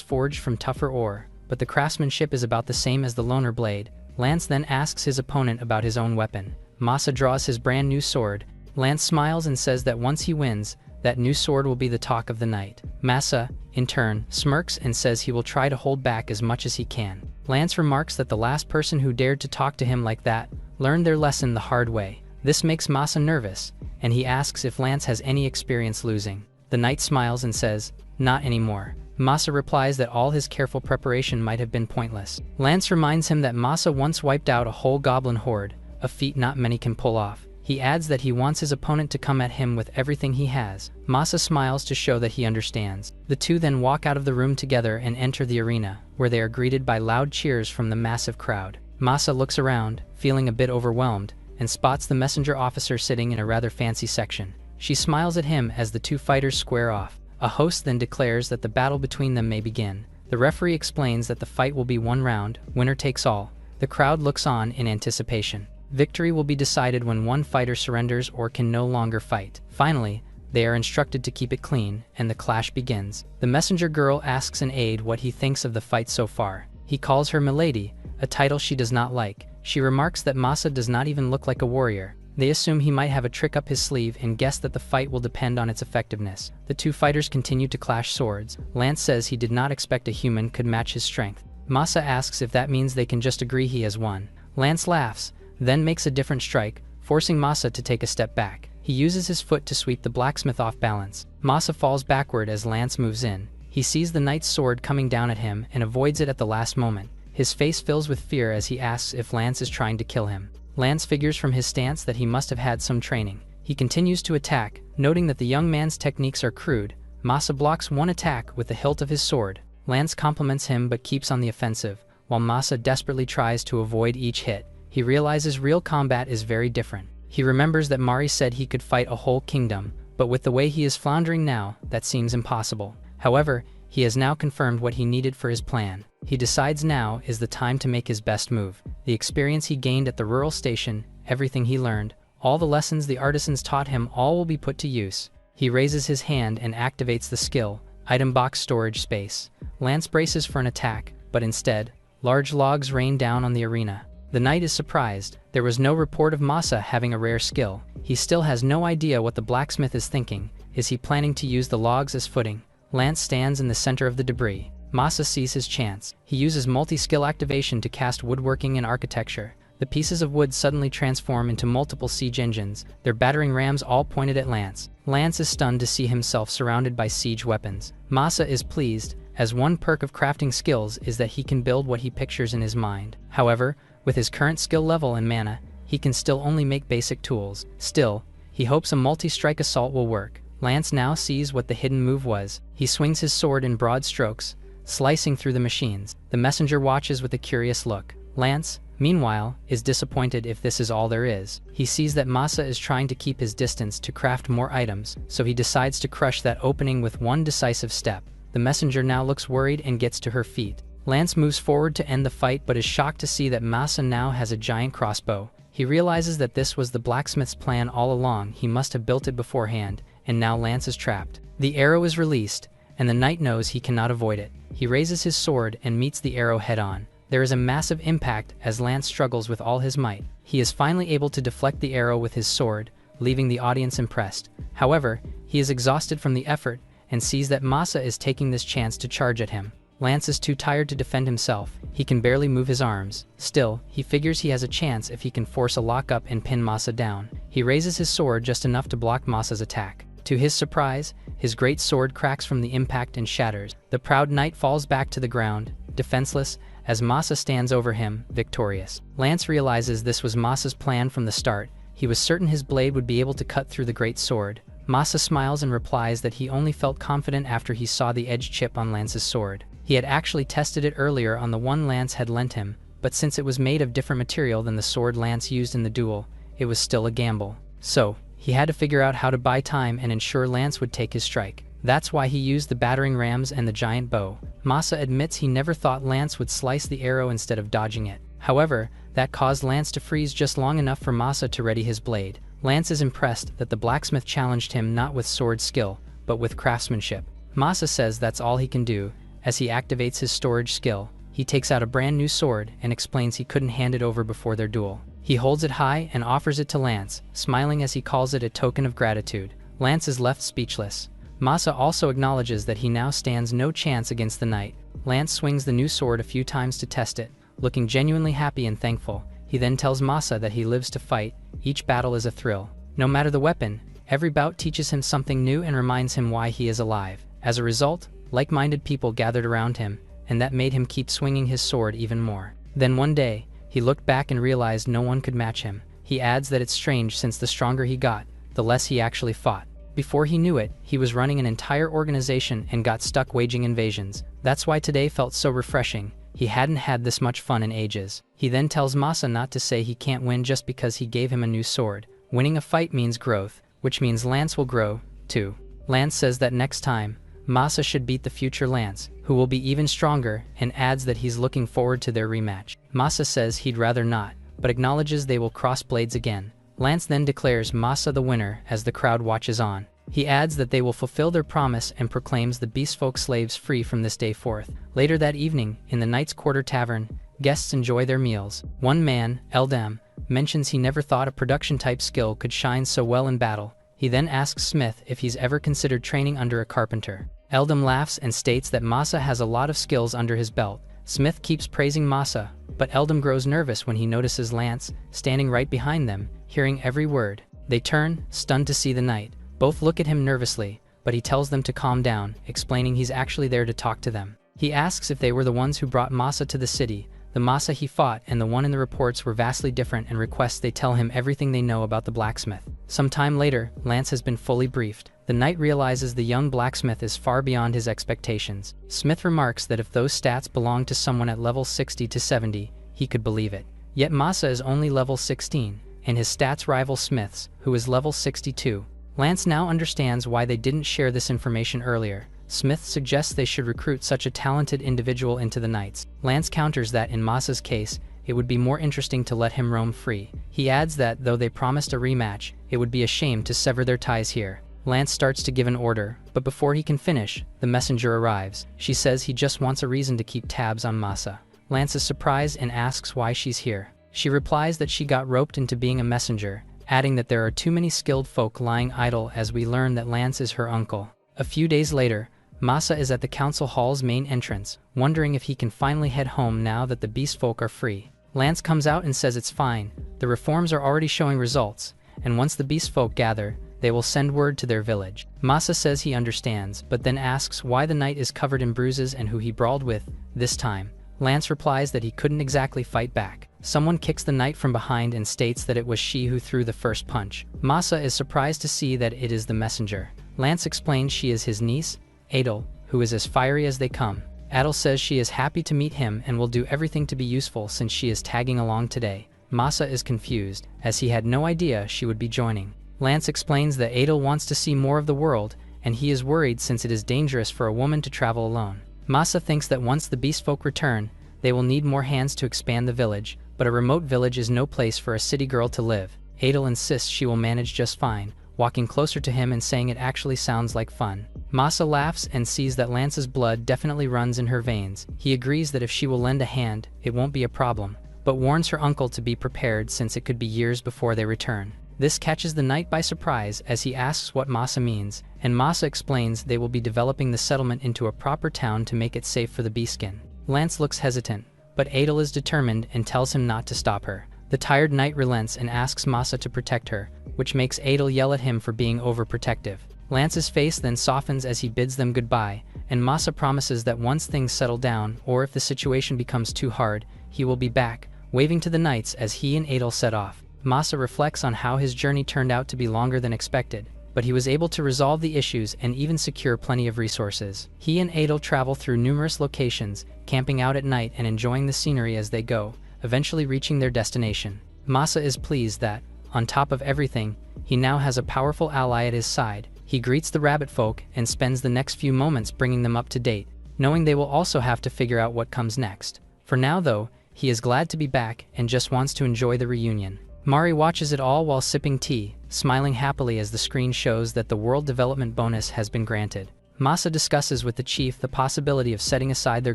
Speaker 1: forged from tougher ore, but the craftsmanship is about the same as the loner blade. Lance then asks his opponent about his own weapon. Masa draws his brand new sword. Lance smiles and says that once he wins, that new sword will be the talk of the night. Masa, in turn, smirks and says he will try to hold back as much as he can. Lance remarks that the last person who dared to talk to him like that learned their lesson the hard way. This makes Masa nervous, and he asks if Lance has any experience losing. The knight smiles and says, "Not anymore." Masa replies that all his careful preparation might have been pointless. Lance reminds him that Masa once wiped out a whole goblin horde, a feat not many can pull off. He adds that he wants his opponent to come at him with everything he has. Masa smiles to show that he understands. The two then walk out of the room together and enter the arena, where they are greeted by loud cheers from the massive crowd. Masa looks around, feeling a bit overwhelmed, and spots the messenger officer sitting in a rather fancy section. She smiles at him as the two fighters square off. A host then declares that the battle between them may begin. The referee explains that the fight will be one round, winner takes all. The crowd looks on in anticipation. Victory will be decided when one fighter surrenders or can no longer fight. Finally, they are instructed to keep it clean, and the clash begins. The messenger girl asks an aide what he thinks of the fight so far. He calls her Milady, a title she does not like. She remarks that Masa does not even look like a warrior. They assume he might have a trick up his sleeve and guess that the fight will depend on its effectiveness. The two fighters continue to clash swords. Lance says he did not expect a human could match his strength. Masa asks if that means they can just agree he has won. Lance laughs, then makes a different strike, forcing Masa to take a step back. He uses his foot to sweep the blacksmith off balance. Masa falls backward as Lance moves in. He sees the knight's sword coming down at him and avoids it at the last moment. His face fills with fear as he asks if Lance is trying to kill him. Lance figures from his stance that he must have had some training. He continues to attack, noting that the young man's techniques are crude. Masa blocks one attack with the hilt of his sword. Lance compliments him but keeps on the offensive, while Masa desperately tries to avoid each hit. He realizes real combat is very different. He remembers that Mari said he could fight a whole kingdom, but with the way he is floundering now, that seems impossible. However, he has now confirmed what he needed for his plan. He decides now is the time to make his best move. The experience he gained at the rural station, everything he learned, all the lessons the artisans taught him, all will be put to use. He raises his hand and activates the skill, item box storage space. Lance braces for an attack, but instead, large logs rain down on the arena. The knight is surprised. There was no report of Masa having a rare skill. He still has no idea what the blacksmith is thinking. Is he planning to use the logs as footing? Lance stands in the center of the debris. Masa sees his chance. He uses multi-skill activation to cast woodworking and architecture. The pieces of wood suddenly transform into multiple siege engines, their battering rams all pointed at Lance. Lance is stunned to see himself surrounded by siege weapons. Masa is pleased, as one perk of crafting skills is that he can build what he pictures in his mind. However, with his current skill level and mana, he can still only make basic tools. Still, he hopes a multi-strike assault will work. Lance now sees what the hidden move was. He swings his sword in broad strokes, slicing through the machines. The messenger watches with a curious look. Lance, meanwhile, is disappointed if this is all there is. He sees that Masa is trying to keep his distance to craft more items, so he decides to crush that opening with one decisive step. The messenger now looks worried and gets to her feet. Lance moves forward to end the fight but is shocked to see that Masa now has a giant crossbow. He realizes that this was the blacksmith's plan all along. He must have built it beforehand, and now Lance is trapped. The arrow is released, and the knight knows he cannot avoid it. He raises his sword and meets the arrow head-on. There is a massive impact as Lance struggles with all his might. He is finally able to deflect the arrow with his sword, leaving the audience impressed. However, he is exhausted from the effort and sees that Masa is taking this chance to charge at him. Lance is too tired to defend himself. He can barely move his arms. Still, he figures he has a chance if he can force a lockup and pin Masa down. He raises his sword just enough to block Masa's attack. To his surprise, his great sword cracks from the impact and shatters. The proud knight falls back to the ground, defenseless, as Masa stands over him, victorious. Lance realizes this was Masa's plan from the start. He was certain his blade would be able to cut through the great sword. Masa smiles and replies that he only felt confident after he saw the edge chip on Lance's sword. He had actually tested it earlier on the one Lance had lent him, but since it was made of different material than the sword Lance used in the duel, it was still a gamble. So, he had to figure out how to buy time and ensure Lance would take his strike. That's why he used the battering rams and the giant bow. Masa admits he never thought Lance would slice the arrow instead of dodging it. However, that caused Lance to freeze just long enough for Masa to ready his blade. Lance is impressed that the blacksmith challenged him not with sword skill, but with craftsmanship. Masa says that's all he can do. As he activates his storage skill, he takes out a brand new sword and explains he couldn't hand it over before their duel. He holds it high and offers it to Lance, smiling as he calls it a token of gratitude. Lance is left speechless. Masa also acknowledges that he now stands no chance against the knight. Lance swings the new sword a few times to test it, looking genuinely happy and thankful. He then tells Masa that he lives to fight. Each battle is a thrill. No matter the weapon, every bout teaches him something new and reminds him why he is alive. As a result, like-minded people gathered around him, and that made him keep swinging his sword even more. Then one day, he looked back and realized no one could match him. He adds that it's strange since the stronger he got, the less he actually fought. Before he knew it, he was running an entire organization and got stuck waging invasions. That's why today felt so refreshing. He hadn't had this much fun in ages. He then tells Masa not to say he can't win just because he gave him a new sword. Winning a fight means growth, which means Lance will grow, too. Lance says that next time, Masa should beat the future Lance, who will be even stronger, and adds that he's looking forward to their rematch. Masa says he'd rather not, but acknowledges they will cross blades again. Lance then declares Masa the winner as the crowd watches on. He adds that they will fulfill their promise and proclaims the beastfolk slaves free from this day forth. Later that evening, in the Knight's Quarter Tavern, guests enjoy their meals. One man, Eldam, mentions he never thought a production-type skill could shine so well in battle. He then asks Smith if he's ever considered training under a carpenter. Eldam laughs and states that Masa has a lot of skills under his belt. Smith keeps praising Masa, but Eldam grows nervous when he notices Lance, standing right behind them, hearing every word. They turn, stunned to see the knight. Both look at him nervously, but he tells them to calm down, explaining he's actually there to talk to them. He asks if they were the ones who brought Masa to the city. The Masa he fought and the one in the reports were vastly different and requests they tell him everything they know about the blacksmith. Some time later, Lance has been fully briefed. The knight realizes the young blacksmith is far beyond his expectations. Smith remarks that if those stats belonged to someone at level 60 to 70, he could believe it. Yet Masa is only level 16, and his stats rival Smith's, who is level 62. Lance now understands why they didn't share this information earlier. Smith suggests they should recruit such a talented individual into the Knights. Lance counters that in Masa's case, it would be more interesting to let him roam free. He adds that, though they promised a rematch, it would be a shame to sever their ties here. Lance starts to give an order, but before he can finish, the messenger arrives. She says he just wants a reason to keep tabs on Masa. Lance is surprised and asks why she's here. She replies that she got roped into being a messenger, adding that there are too many skilled folk lying idle as we learn that Lance is her uncle. A few days later, Masa is at the council hall's main entrance, wondering if he can finally head home now that the beast folk are free. Lance comes out and says it's fine, the reforms are already showing results, and once the beast folk gather, they will send word to their village. Masa says he understands, but then asks why the knight is covered in bruises and who he brawled with this time. Lance replies that he couldn't exactly fight back. Someone kicks the knight from behind and states that it was she who threw the first punch. Masa is surprised to see that it is the messenger. Lance explains she is his niece, Adel, who is as fiery as they come. Adel says she is happy to meet him and will do everything to be useful since she is tagging along today. Masa is confused, as he had no idea she would be joining. Lance explains that Adel wants to see more of the world, and he is worried since it is dangerous for a woman to travel alone. Masa thinks that once the beast folk return, they will need more hands to expand the village, but a remote village is no place for a city girl to live. Adel insists she will manage just fine, walking closer to him and saying it actually sounds like fun. Masa laughs and sees that Lance's blood definitely runs in her veins. He agrees that if she will lend a hand, it won't be a problem, but warns her uncle to be prepared since it could be years before they return. This catches the knight by surprise as he asks what Masa means, and Masa explains they will be developing the settlement into a proper town to make it safe for the beastskin. Lance looks hesitant, but Adel is determined and tells him not to stop her. The tired knight relents and asks Masa to protect her, which makes Adel yell at him for being overprotective. Lance's face then softens as he bids them goodbye, and Masa promises that once things settle down, or if the situation becomes too hard, he will be back, waving to the knights as he and Adel set off. Masa reflects on how his journey turned out to be longer than expected, but he was able to resolve the issues and even secure plenty of resources. He and Adel travel through numerous locations, camping out at night and enjoying the scenery as they go. eventually reaching their destination. Masa is pleased that, on top of everything, he now has a powerful ally at his side. He greets the rabbit folk and spends the next few moments bringing them up to date, knowing they will also have to figure out what comes next. For now though, he is glad to be back and just wants to enjoy the reunion. Mari watches it all while sipping tea, smiling happily as the screen shows that the world development bonus has been granted. Masa discusses with the chief the possibility of setting aside their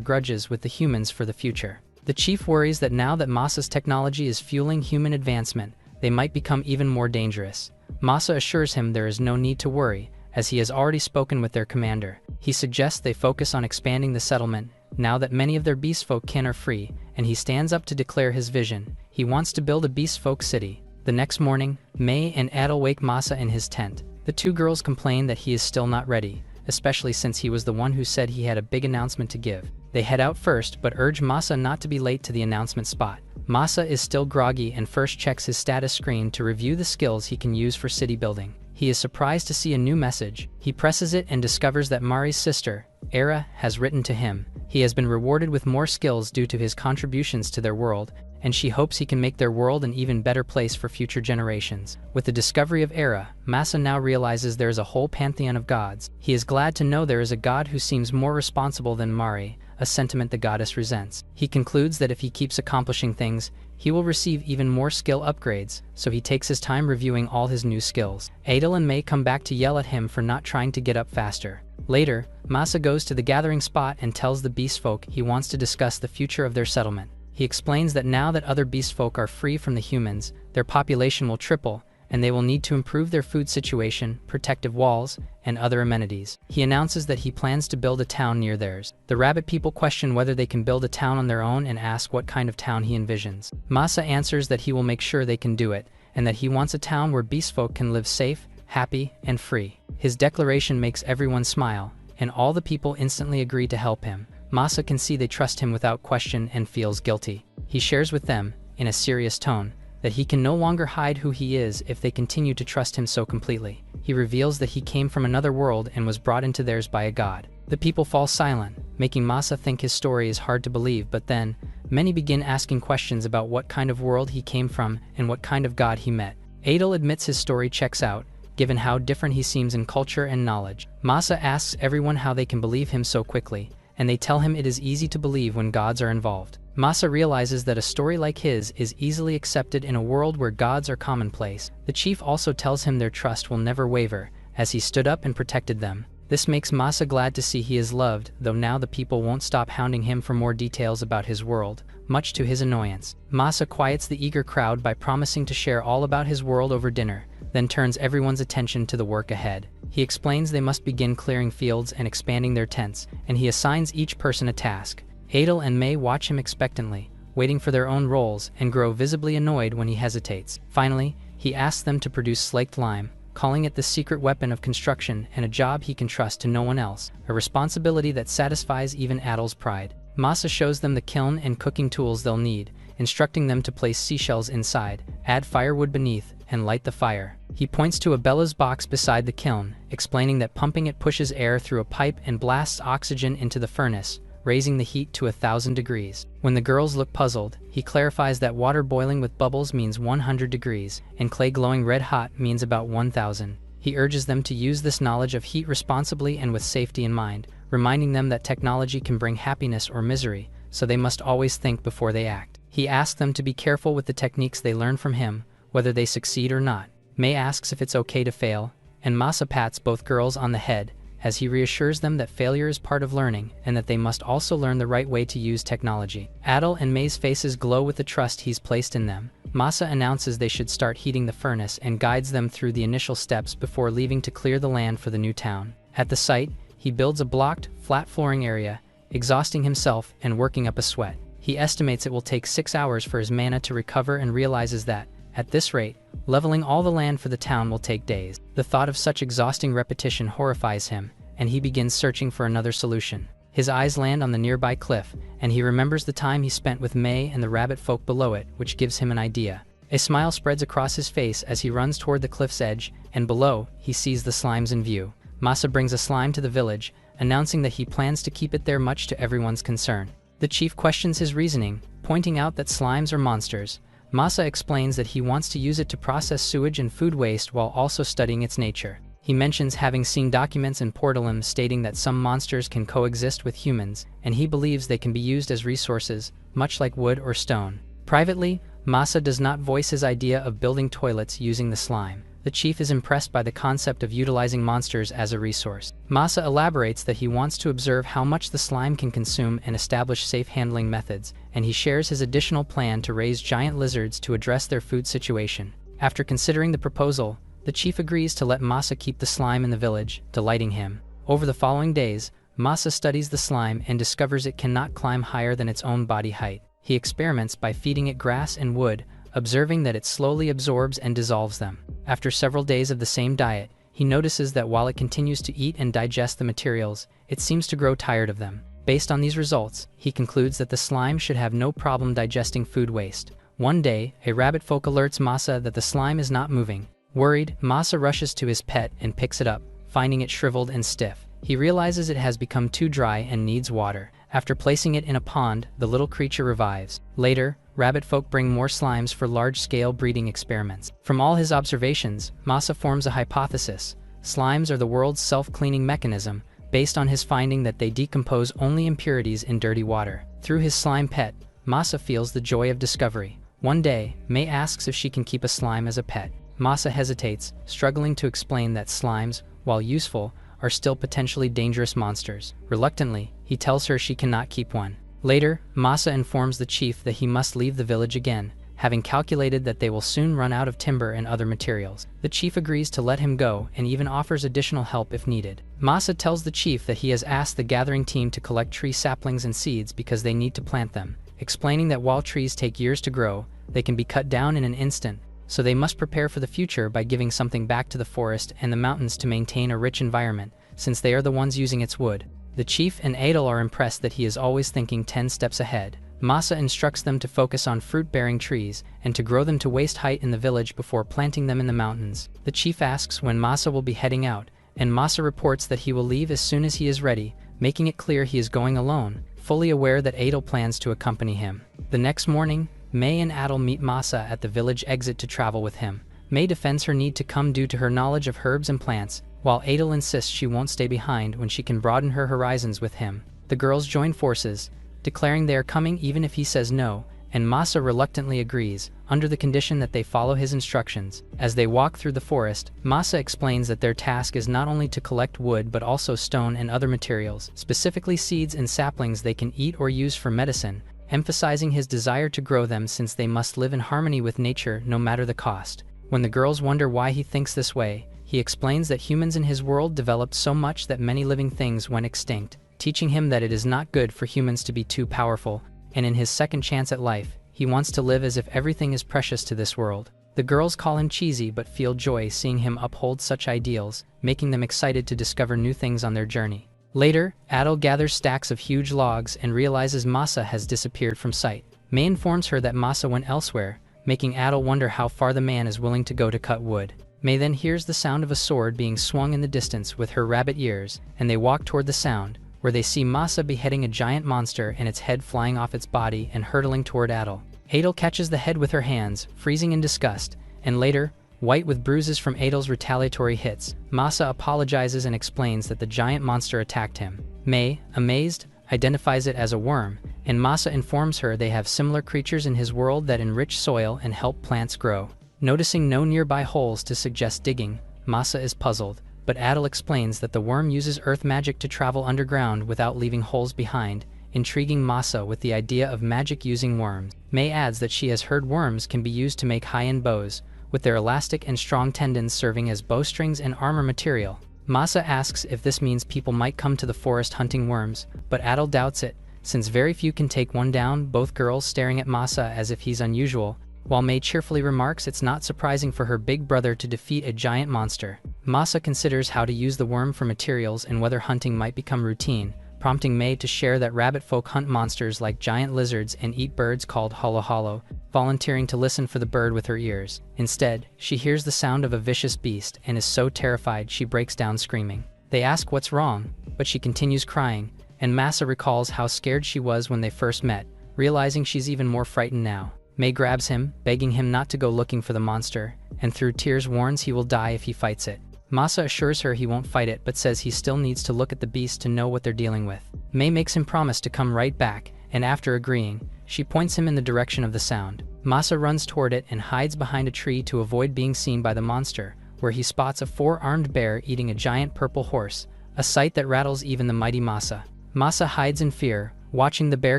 Speaker 1: grudges with the humans for the future. The chief worries that now that Masa's technology is fueling human advancement, they might become even more dangerous. Masa assures him there is no need to worry, as he has already spoken with their commander. He suggests they focus on expanding the settlement, now that many of their beastfolk kin are free, and he stands up to declare his vision. He wants to build a beastfolk city. The next morning, May and Adel wake Masa in his tent. The two girls complain that he is still not ready, especially since he was the one who said he had a big announcement to give. They head out first but urge Masa not to be late to the announcement spot. Masa is still groggy and first checks his status screen to review the skills he can use for city building. He is surprised to see a new message. He presses it and discovers that Mari's sister, Era, has written to him. He has been rewarded with more skills due to his contributions to their world, and she hopes he can make their world an even better place for future generations. With the discovery of Era, Masa now realizes there is a whole pantheon of gods. He is glad to know there is a god who seems more responsible than Mari, a sentiment the goddess resents. He concludes that if he keeps accomplishing things, he will receive even more skill upgrades, so he takes his time reviewing all his new skills. Adel and May come back to yell at him for not trying to get up faster. Later, Masa goes to the gathering spot and tells the beastfolk he wants to discuss the future of their settlement. He explains that now that other beastfolk are free from the humans, their population will triple, and they will need to improve their food situation, protective walls, and other amenities. He announces that he plans to build a town near theirs. The rabbit people question whether they can build a town on their own and ask what kind of town he envisions. Masa answers that he will make sure they can do it, and that he wants a town where beastfolk can live safe, happy, and free. His declaration makes everyone smile, and all the people instantly agree to help him. Masa can see they trust him without question and feels guilty. He shares with them, in a serious tone, that he can no longer hide who he is if they continue to trust him so completely. He reveals that he came from another world and was brought into theirs by a god. The people fall silent, making Masa think his story is hard to believe, but then, many begin asking questions about what kind of world he came from and what kind of god he met. Adel admits his story checks out, given how different he seems in culture and knowledge. Masa asks everyone how they can believe him so quickly, and they tell him it is easy to believe when gods are involved. Masa realizes that a story like his is easily accepted in a world where gods are commonplace. The chief also tells him their trust will never waver, as he stood up and protected them. This makes Masa glad to see he is loved, though now the people won't stop hounding him for more details about his world, much to his annoyance. Masa quiets the eager crowd by promising to share all about his world over dinner, then turns everyone's attention to the work ahead. He explains they must begin clearing fields and expanding their tents, and he assigns each person a task. Adel and May watch him expectantly, waiting for their own roles, and grow visibly annoyed when he hesitates. Finally, he asks them to produce slaked lime, calling it the secret weapon of construction and a job he can trust to no one else, a responsibility that satisfies even Adel's pride. Masa shows them the kiln and cooking tools they'll need, instructing them to place seashells inside, add firewood beneath, and light the fire. He points to a bellows box beside the kiln, explaining that pumping it pushes air through a pipe and blasts oxygen into the furnace, raising the heat to 1,000 degrees. When the girls look puzzled, he clarifies that water boiling with bubbles means 100 degrees, and clay glowing red hot means about 1,000. He urges them to use this knowledge of heat responsibly and with safety in mind, reminding them that technology can bring happiness or misery, so they must always think before they act. He asks them to be careful with the techniques they learn from him, whether they succeed or not. May asks if it's okay to fail, and Masa pats both girls on the head, as he reassures them that failure is part of learning and that they must also learn the right way to use technology. Adel and May's faces glow with the trust he's placed in them. Masa announces they should start heating the furnace and guides them through the initial steps before leaving to clear the land for the new town. At the site, he builds a blocked, flat flooring area, exhausting himself and working up a sweat. He estimates it will take 6 hours for his mana to recover and realizes that, at this rate, leveling all the land for the town will take days. The thought of such exhausting repetition horrifies him, and he begins searching for another solution. His eyes land on the nearby cliff, and he remembers the time he spent with May and the rabbit folk below it, which gives him an idea. A smile spreads across his face as he runs toward the cliff's edge, and below, he sees the slimes in view. Masa brings a slime to the village, announcing that he plans to keep it there much to everyone's concern. The chief questions his reasoning, pointing out that slimes are monsters. Masa explains that he wants to use it to process sewage and food waste while also studying its nature. He mentions having seen documents in Portalum stating that some monsters can coexist with humans, and he believes they can be used as resources, much like wood or stone. Privately, Masa does not voice his idea of building toilets using the slime. The chief is impressed by the concept of utilizing monsters as a resource. Masa elaborates that he wants to observe how much the slime can consume and establish safe handling methods, and he shares his additional plan to raise giant lizards to address their food situation. After considering the proposal, the chief agrees to let Masa keep the slime in the village, delighting him. Over the following days, Masa studies the slime and discovers it cannot climb higher than its own body height. He experiments by feeding it grass and wood, observing that it slowly absorbs and dissolves them. After several days of the same diet, he notices that while it continues to eat and digest the materials, it seems to grow tired of them. Based on these results, he concludes that the slime should have no problem digesting food waste. One day, a rabbit folk alerts Masa that the slime is not moving. Worried, Masa rushes to his pet and picks it up, finding it shriveled and stiff. He realizes it has become too dry and needs water. After placing it in a pond, the little creature revives. Later, rabbit folk bring more slimes for large-scale breeding experiments. From all his observations, Masa forms a hypothesis. Slimes are the world's self-cleaning mechanism, based on his finding that they decompose only impurities in dirty water. Through his slime pet, Masa feels the joy of discovery. One day, May asks if she can keep a slime as a pet. Masa hesitates, struggling to explain that slimes, while useful, are still potentially dangerous monsters. Reluctantly, he tells her she cannot keep one. Later, Masa informs the chief that he must leave the village again, having calculated that they will soon run out of timber and other materials. The chief agrees to let him go and even offers additional help if needed. Masa tells the chief that he has asked the gathering team to collect tree saplings and seeds because they need to plant them, explaining that while trees take years to grow, they can be cut down in an instant, so they must prepare for the future by giving something back to the forest and the mountains to maintain a rich environment, since they are the ones using its wood. The chief and Adel are impressed that he is always thinking 10 steps ahead. Masa instructs them to focus on fruit-bearing trees and to grow them to waist height in the village before planting them in the mountains. The chief asks when Masa will be heading out, and Masa reports that he will leave as soon as he is ready, making it clear he is going alone, fully aware that Adel plans to accompany him. The next morning, May and Adel meet Masa at the village exit to travel with him. May defends her need to come due to her knowledge of herbs and plants, while Adel insists she won't stay behind when she can broaden her horizons with him. The girls join forces, declaring they are coming even if he says no, and Masa reluctantly agrees, under the condition that they follow his instructions. As they walk through the forest, Masa explains that their task is not only to collect wood but also stone and other materials, specifically seeds and saplings they can eat or use for medicine, emphasizing his desire to grow them since they must live in harmony with nature no matter the cost. When the girls wonder why he thinks this way, he explains that humans in his world developed so much that many living things went extinct, teaching him that it is not good for humans to be too powerful, and in his second chance at life, he wants to live as if everything is precious to this world. The girls call him cheesy but feel joy seeing him uphold such ideals, making them excited to discover new things on their journey. Later, Adel gathers stacks of huge logs and realizes Masa has disappeared from sight. May informs her that Masa went elsewhere, making Adel wonder how far the man is willing to go to cut wood. May then hears the sound of a sword being swung in the distance with her rabbit ears, and they walk toward the sound, where they see Masa beheading a giant monster and its head flying off its body and hurtling toward Adel. Adel catches the head with her hands, freezing in disgust, and later, white with bruises from Adel's retaliatory hits, Masa apologizes and explains that the giant monster attacked him. May, amazed, identifies it as a worm, and Masa informs her they have similar creatures in his world that enrich soil and help plants grow. Noticing no nearby holes to suggest digging, Masa is puzzled, but Adel explains that the worm uses earth magic to travel underground without leaving holes behind, intriguing Masa with the idea of magic using worms. May adds that she has heard worms can be used to make high-end bows, with their elastic and strong tendons serving as bowstrings and armor material. Masa asks if this means people might come to the forest hunting worms, but Adel doubts it, since very few can take one down, both girls staring at Masa as if he's unusual, while May cheerfully remarks it's not surprising for her big brother to defeat a giant monster. Masa considers how to use the worm for materials and whether hunting might become routine, prompting May to share that rabbit folk hunt monsters like giant lizards and eat birds called holo, volunteering to listen for the bird with her ears. Instead, she hears the sound of a vicious beast and is so terrified she breaks down screaming. They ask what's wrong, but she continues crying, and Masa recalls how scared she was when they first met, realizing she's even more frightened now. Mei grabs him, begging him not to go looking for the monster, and through tears warns he will die if he fights it. Masa assures her he won't fight it but says he still needs to look at the beast to know what they're dealing with. Mei makes him promise to come right back, and after agreeing, she points him in the direction of the sound. Masa runs toward it and hides behind a tree to avoid being seen by the monster, where he spots a four-armed bear eating a giant purple horse, a sight that rattles even the mighty Masa. Masa hides in fear, watching the bear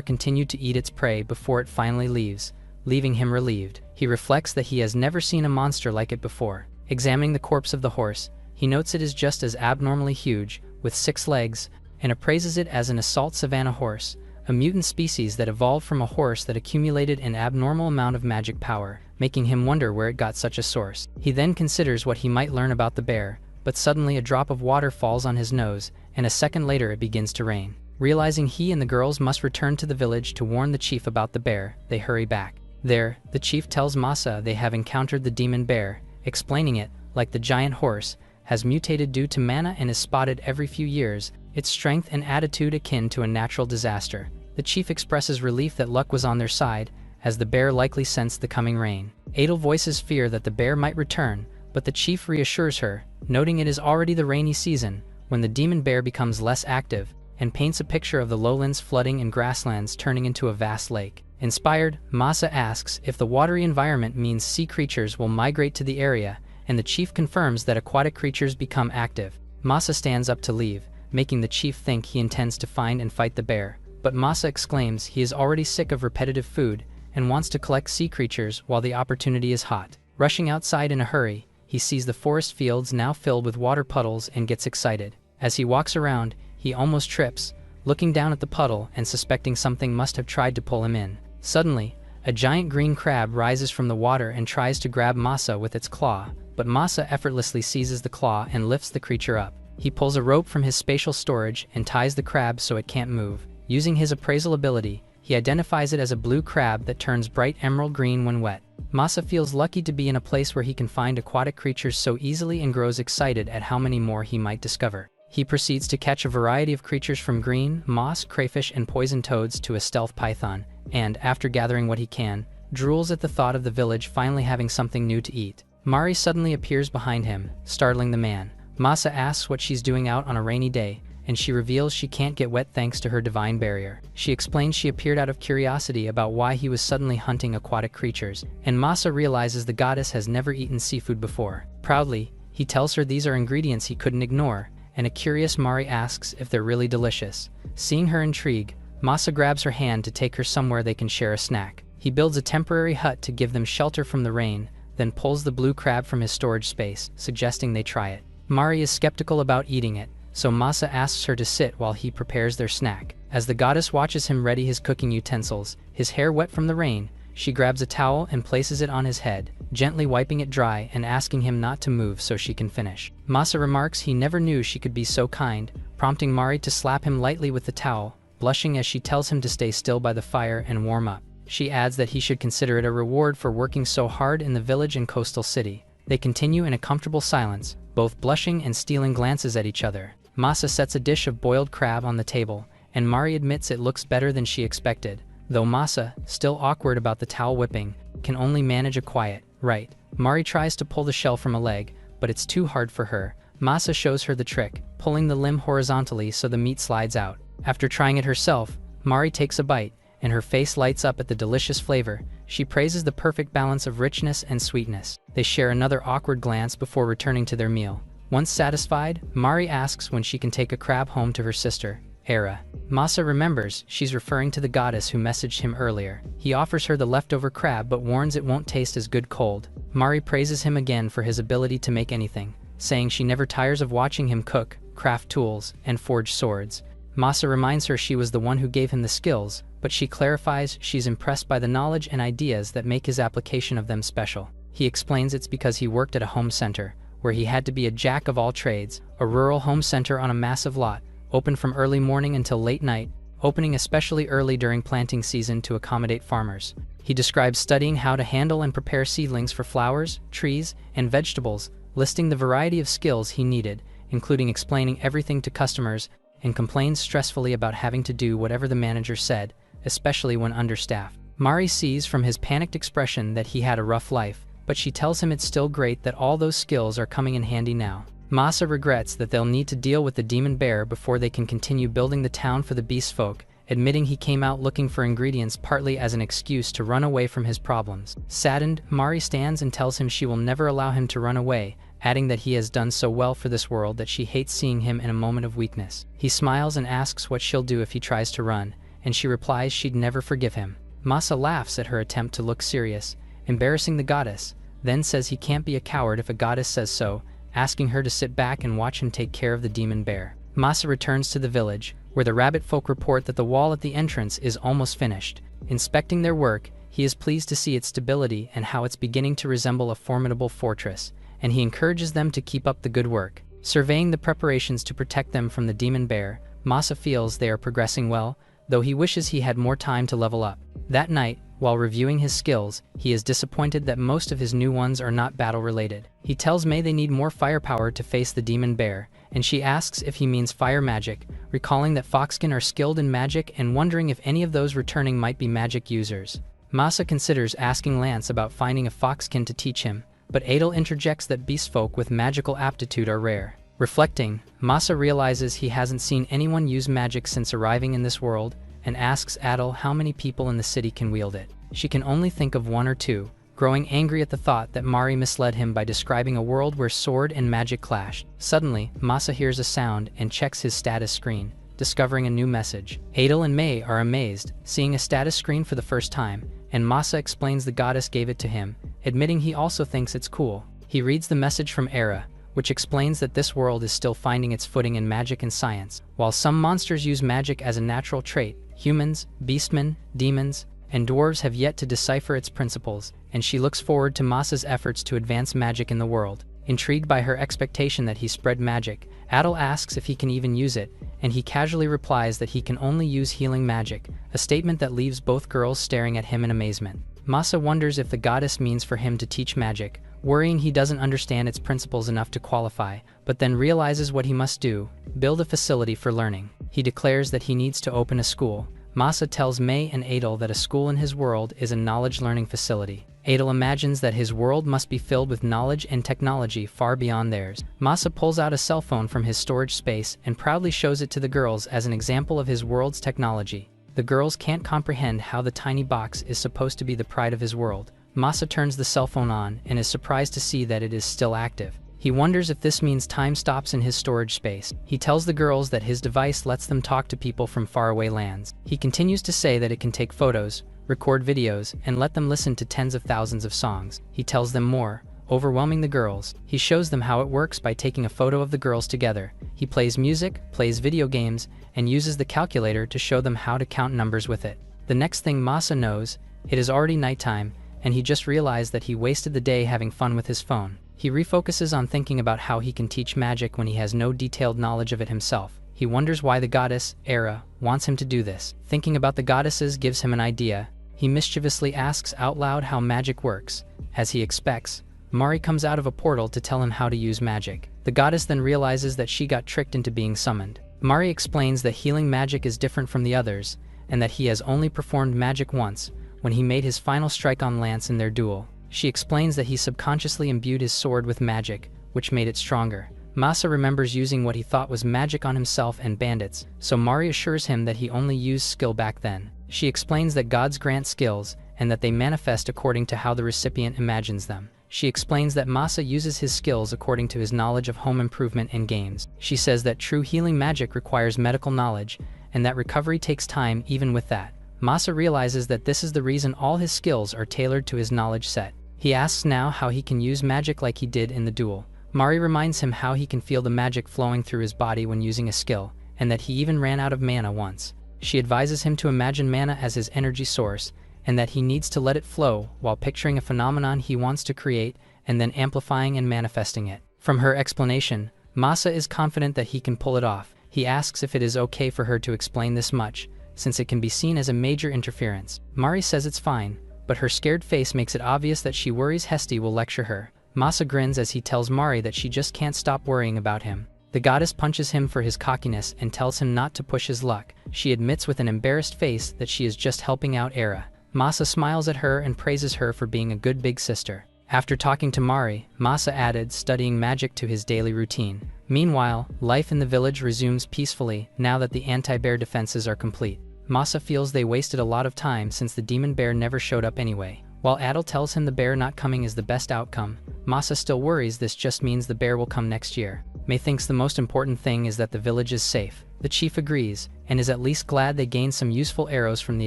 Speaker 1: continue to eat its prey before it finally leaves, leaving him relieved. He reflects that he has never seen a monster like it before. Examining the corpse of the horse, he notes it is just as abnormally huge, with 6 legs, and appraises it as an assault savanna horse, a mutant species that evolved from a horse that accumulated an abnormal amount of magic power, making him wonder where it got such a source. He then considers what he might learn about the bear, but suddenly a drop of water falls on his nose, and a second later it begins to rain. Realizing he and the girls must return to the village to warn the chief about the bear, they hurry back. There, the chief tells Masa they have encountered the demon bear, explaining it, like the giant horse, has mutated due to mana and is spotted every few years, its strength and attitude akin to a natural disaster. The chief expresses relief that luck was on their side, as the bear likely sensed the coming rain. Adel voices fear that the bear might return, but the chief reassures her, noting it is already the rainy season, when the demon bear becomes less active, and paints a picture of the lowlands flooding and grasslands turning into a vast lake. Inspired, Masa asks if the watery environment means sea creatures will migrate to the area, and the chief confirms that aquatic creatures become active. Masa stands up to leave, making the chief think he intends to find and fight the bear, but Masa exclaims he is already sick of repetitive food and wants to collect sea creatures while the opportunity is hot. Rushing outside in a hurry, he sees the forest fields now filled with water puddles and gets excited. As he walks around, he almost trips, looking down at the puddle and suspecting something must have tried to pull him in. Suddenly, a giant green crab rises from the water and tries to grab Masa with its claw, but Masa effortlessly seizes the claw and lifts the creature up. He pulls a rope from his spatial storage and ties the crab so it can't move. Using his appraisal ability, he identifies it as a blue crab that turns bright emerald green when wet. Masa feels lucky to be in a place where he can find aquatic creatures so easily and grows excited at how many more he might discover. He proceeds to catch a variety of creatures from green, moss, crayfish, and poison toads to a stealth python, and, after gathering what he can, drools at the thought of the village finally having something new to eat. Mari suddenly appears behind him, startling the man. Masa asks what she's doing out on a rainy day, and she reveals she can't get wet thanks to her divine barrier. She explains she appeared out of curiosity about why he was suddenly hunting aquatic creatures, and Masa realizes the goddess has never eaten seafood before. Proudly, he tells her these are ingredients he couldn't ignore, and a curious Mari asks if they're really delicious. Seeing her intrigue, Masa grabs her hand to take her somewhere they can share a snack. He builds a temporary hut to give them shelter from the rain, then pulls the blue crab from his storage space, suggesting they try it. Mari is skeptical about eating it, so Masa asks her to sit while he prepares their snack. As the goddess watches him ready his cooking utensils, his hair wet from the rain, she grabs a towel and places it on his head, gently wiping it dry and asking him not to move so she can finish. Masa remarks he never knew she could be so kind, prompting Mari to slap him lightly with the towel, blushing as she tells him to stay still by the fire and warm up. She adds that he should consider it a reward for working so hard in the village and coastal city. They continue in a comfortable silence, both blushing and stealing glances at each other. Masa sets a dish of boiled crab on the table, and Mari admits it looks better than she expected, though Masa, still awkward about the towel whipping, can only manage a quiet, right. Mari tries to pull the shell from a leg, but it's too hard for her. Masa shows her the trick, pulling the limb horizontally so the meat slides out. After trying it herself, Mari takes a bite, and her face lights up at the delicious flavor. She praises the perfect balance of richness and sweetness. They share another awkward glance before returning to their meal. Once satisfied, Mari asks when she can take a crab home to her sister, Era. Masa remembers she's referring to the goddess who messaged him earlier. He offers her the leftover crab but warns it won't taste as good cold. Mari praises him again for his ability to make anything, saying she never tires of watching him cook, craft tools, and forge swords. Masa reminds her she was the one who gave him the skills, but she clarifies she's impressed by the knowledge and ideas that make his application of them special. He explains it's because he worked at a home center, where he had to be a jack of all trades, a rural home center on a massive lot, open from early morning until late night, opening especially early during planting season to accommodate farmers. He describes studying how to handle and prepare seedlings for flowers, trees, and vegetables, listing the variety of skills he needed, including explaining everything to customers and complains stressfully about having to do whatever the manager said, especially when understaffed. Mari sees from his panicked expression that he had a rough life, but she tells him it's still great that all those skills are coming in handy now. Masa regrets that they'll need to deal with the demon bear before they can continue building the town for the beast folk, admitting he came out looking for ingredients partly as an excuse to run away from his problems. Saddened, Mari stands and tells him she will never allow him to run away, adding that he has done so well for this world that she hates seeing him in a moment of weakness. He smiles and asks what she'll do if he tries to run, and she replies she'd never forgive him. Masa laughs at her attempt to look serious, embarrassing the goddess, then says he can't be a coward if a goddess says so, asking her to sit back and watch him take care of the demon bear. Masa returns to the village, where the rabbit folk report that the wall at the entrance is almost finished. Inspecting their work, he is pleased to see its stability and how it's beginning to resemble a formidable fortress, and he encourages them to keep up the good work. Surveying the preparations to protect them from the demon bear, Masa feels they are progressing well, though he wishes he had more time to level up. That night, while reviewing his skills, he is disappointed that most of his new ones are not battle-related. He tells May they need more firepower to face the demon bear, and she asks if he means fire magic, recalling that Foxkin are skilled in magic and wondering if any of those returning might be magic users. Masa considers asking Lance about finding a Foxkin to teach him, but Adel interjects that beastfolk with magical aptitude are rare. Reflecting, Masa realizes he hasn't seen anyone use magic since arriving in this world, and asks Adel how many people in the city can wield it. She can only think of one or two, growing angry at the thought that Mari misled him by describing a world where sword and magic clashed. Suddenly, Masa hears a sound and checks his status screen, discovering a new message. Adel and May are amazed, seeing a status screen for the first time, and Masa explains the goddess gave it to him, admitting he also thinks it's cool. He reads the message from Era, which explains that this world is still finding its footing in magic and science. While some monsters use magic as a natural trait, humans, beastmen, demons, and dwarves have yet to decipher its principles, and she looks forward to Masa's efforts to advance magic in the world. Intrigued by her expectation that he spread magic, Adel asks if he can even use it, and he casually replies that he can only use healing magic, a statement that leaves both girls staring at him in amazement. Masa wonders if the goddess means for him to teach magic, worrying he doesn't understand its principles enough to qualify, but then realizes what he must do: build a facility for learning. He declares that he needs to open a school. Masa tells May and Adel that a school in his world is a knowledge-learning facility. Adel imagines that his world must be filled with knowledge and technology far beyond theirs. Masa pulls out a cell phone from his storage space and proudly shows it to the girls as an example of his world's technology. The girls can't comprehend how the tiny box is supposed to be the pride of his world. Masa turns the cell phone on and is surprised to see that it is still active. He wonders if this means time stops in his storage space. He tells the girls that his device lets them talk to people from faraway lands. He continues to say that it can take photos, record videos, and let them listen to tens of thousands of songs. He tells them more, overwhelming the girls. He shows them how it works by taking a photo of the girls together. He plays music, plays video games, and uses the calculator to show them how to count numbers with it. The next thing Masa knows, it is already nighttime, and he just realized that he wasted the day having fun with his phone. He refocuses on thinking about how he can teach magic when he has no detailed knowledge of it himself. He wonders why the goddess, Era, wants him to do this. Thinking about the goddesses gives him an idea. He mischievously asks out loud how magic works. As he expects, Mari comes out of a portal to tell him how to use magic. The goddess then realizes that she got tricked into being summoned. Mari explains that healing magic is different from the others, and that he has only performed magic once, when he made his final strike on Lance in their duel. She explains that he subconsciously imbued his sword with magic, which made it stronger. Masa remembers using what he thought was magic on himself and bandits, so Mari assures him that he only used skill back then. She explains that gods grant skills, and that they manifest according to how the recipient imagines them. She explains that Masa uses his skills according to his knowledge of home improvement and games. She says that true healing magic requires medical knowledge, and that recovery takes time even with that. Masa realizes that this is the reason all his skills are tailored to his knowledge set. He asks now how he can use magic like he did in the duel. Mari reminds him how he can feel the magic flowing through his body when using a skill, and that he even ran out of mana once. She advises him to imagine mana as his energy source, and that he needs to let it flow while picturing a phenomenon he wants to create and then amplifying and manifesting it. From her explanation, Masa is confident that he can pull it off. He asks if it is okay for her to explain this much, since it can be seen as a major interference. Mari says it's fine, but her scared face makes it obvious that she worries Hesty will lecture her. Masa grins as he tells Mari that she just can't stop worrying about him. The goddess punches him for his cockiness and tells him not to push his luck. She admits with an embarrassed face that she is just helping out Era. Masa smiles at her and praises her for being a good big sister. After talking to Mari, Masa added studying magic to his daily routine. Meanwhile, life in the village resumes peacefully now that the anti-bear defenses are complete. Masa feels they wasted a lot of time since the demon bear never showed up anyway. While Adel tells him the bear not coming is the best outcome, Masa still worries this just means the bear will come next year. Mei thinks the most important thing is that the village is safe. The chief agrees, and is at least glad they gained some useful arrows from the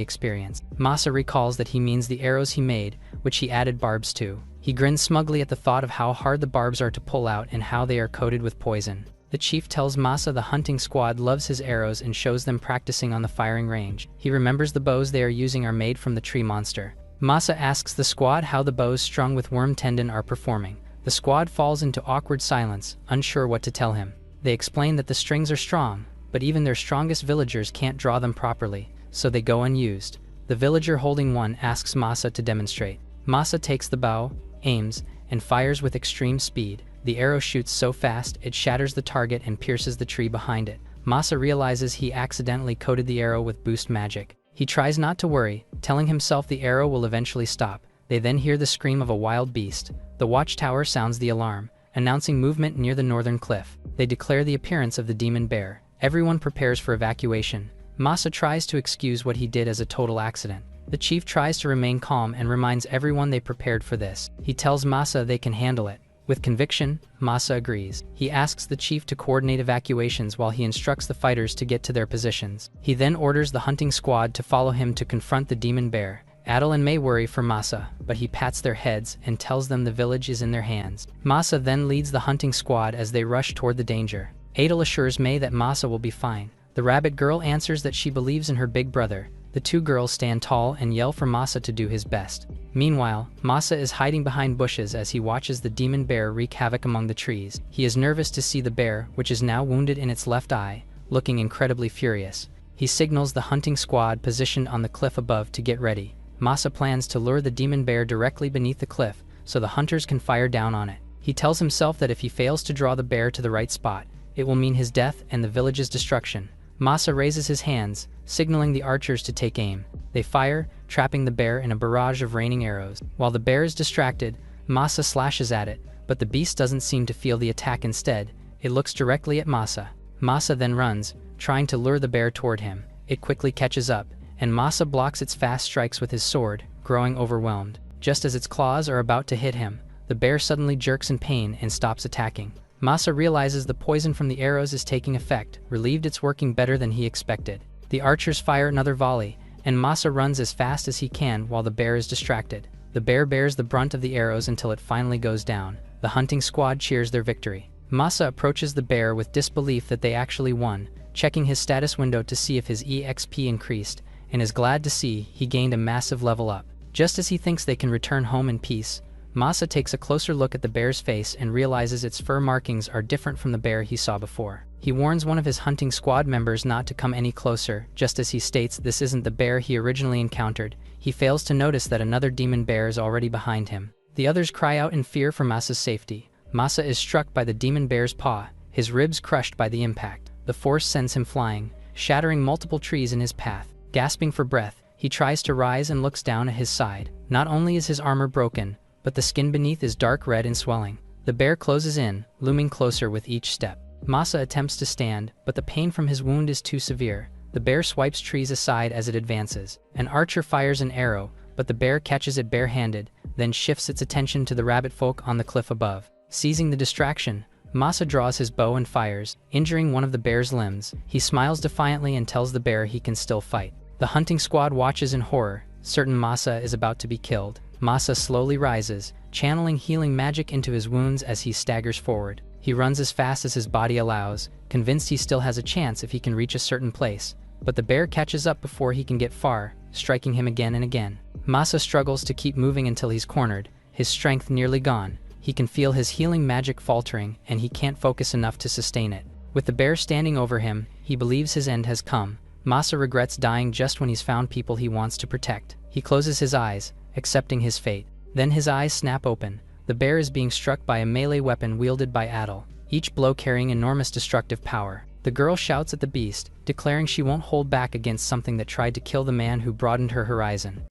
Speaker 1: experience. Masa recalls that he means the arrows he made, which he added barbs to. He grins smugly at the thought of how hard the barbs are to pull out and how they are coated with poison. The chief tells Masa the hunting squad loves his arrows and shows them practicing on the firing range. He remembers the bows they are using are made from the tree monster. Masa asks the squad how the bows strung with worm tendon are performing. The squad falls into awkward silence, unsure what to tell him. They explain that the strings are strong, but even their strongest villagers can't draw them properly, so they go unused. The villager holding one asks Masa to demonstrate. Masa takes the bow, aims, and fires with extreme speed. The arrow shoots so fast it shatters the target and pierces the tree behind it. Masa realizes he accidentally coated the arrow with boost magic. He tries not to worry, telling himself the arrow will eventually stop. They then hear the scream of a wild beast. The watchtower sounds the alarm, announcing movement near the northern cliff. They declare the appearance of the demon bear. Everyone prepares for evacuation. Masa tries to excuse what he did as a total accident. The chief tries to remain calm and reminds everyone they prepared for this. He tells Masa they can handle it. With conviction, Masa agrees. He asks the chief to coordinate evacuations while he instructs the fighters to get to their positions. He then orders the hunting squad to follow him to confront the demon bear. Adel and Mei worry for Masa, but he pats their heads and tells them the village is in their hands. Masa then leads the hunting squad as they rush toward the danger. Adel assures Mei that Masa will be fine. The rabbit girl answers that she believes in her big brother. The two girls stand tall and yell for Masa to do his best. Meanwhile, Masa is hiding behind bushes as he watches the demon bear wreak havoc among the trees. He is nervous to see the bear, which is now wounded in its left eye, looking incredibly furious. He signals the hunting squad positioned on the cliff above to get ready. Masa plans to lure the demon bear directly beneath the cliff, so the hunters can fire down on it. He tells himself that if he fails to draw the bear to the right spot, it will mean his death and the village's destruction. Masa raises his hands, signaling the archers to take aim. They fire, trapping the bear in a barrage of raining arrows. While the bear is distracted, Masa slashes at it, but the beast doesn't seem to feel the attack. Instead, it looks directly at Masa. Masa then runs, trying to lure the bear toward him. It quickly catches up, and Masa blocks its fast strikes with his sword, growing overwhelmed. Just as its claws are about to hit him, the bear suddenly jerks in pain and stops attacking. Masa realizes the poison from the arrows is taking effect, relieved it's working better than he expected. The archers fire another volley, and Masa runs as fast as he can while the bear is distracted. The bear bears the brunt of the arrows until it finally goes down. The hunting squad cheers their victory. Masa approaches the bear with disbelief that they actually won, checking his status window to see if his EXP increased, and is glad to see he gained a massive level up. Just as he thinks they can return home in peace, Masa takes a closer look at the bear's face and realizes its fur markings are different from the bear he saw before. He warns one of his hunting squad members not to come any closer. Just as he states this isn't the bear he originally encountered, he fails to notice that another demon bear is already behind him. The others cry out in fear for Masa's safety. Masa is struck by the demon bear's paw, his ribs crushed by the impact. The force sends him flying, shattering multiple trees in his path. Gasping for breath, he tries to rise and looks down at his side. Not only is his armor broken, but the skin beneath is dark red and swelling. The bear closes in, looming closer with each step. Masa attempts to stand, but the pain from his wound is too severe. The bear swipes trees aside as it advances. An archer fires an arrow, but the bear catches it barehanded, then shifts its attention to the rabbit folk on the cliff above. Seizing the distraction, Masa draws his bow and fires, injuring one of the bear's limbs. He smiles defiantly and tells the bear he can still fight. The hunting squad watches in horror, certain Masa is about to be killed. Masa slowly rises, channeling healing magic into his wounds as he staggers forward. He runs as fast as his body allows, convinced he still has a chance if he can reach a certain place. But the bear catches up before he can get far, striking him again and again. Masa struggles to keep moving until he's cornered, his strength nearly gone. He can feel his healing magic faltering, and he can't focus enough to sustain it. With the bear standing over him, he believes his end has come. Masa regrets dying just when he's found people he wants to protect. He closes his eyes, accepting his fate. Then his eyes snap open. The bear is being struck by a melee weapon wielded by Adel. each blow carrying enormous destructive power. The girl shouts at the beast, declaring she won't hold back against something that tried to kill the man who broadened her horizon.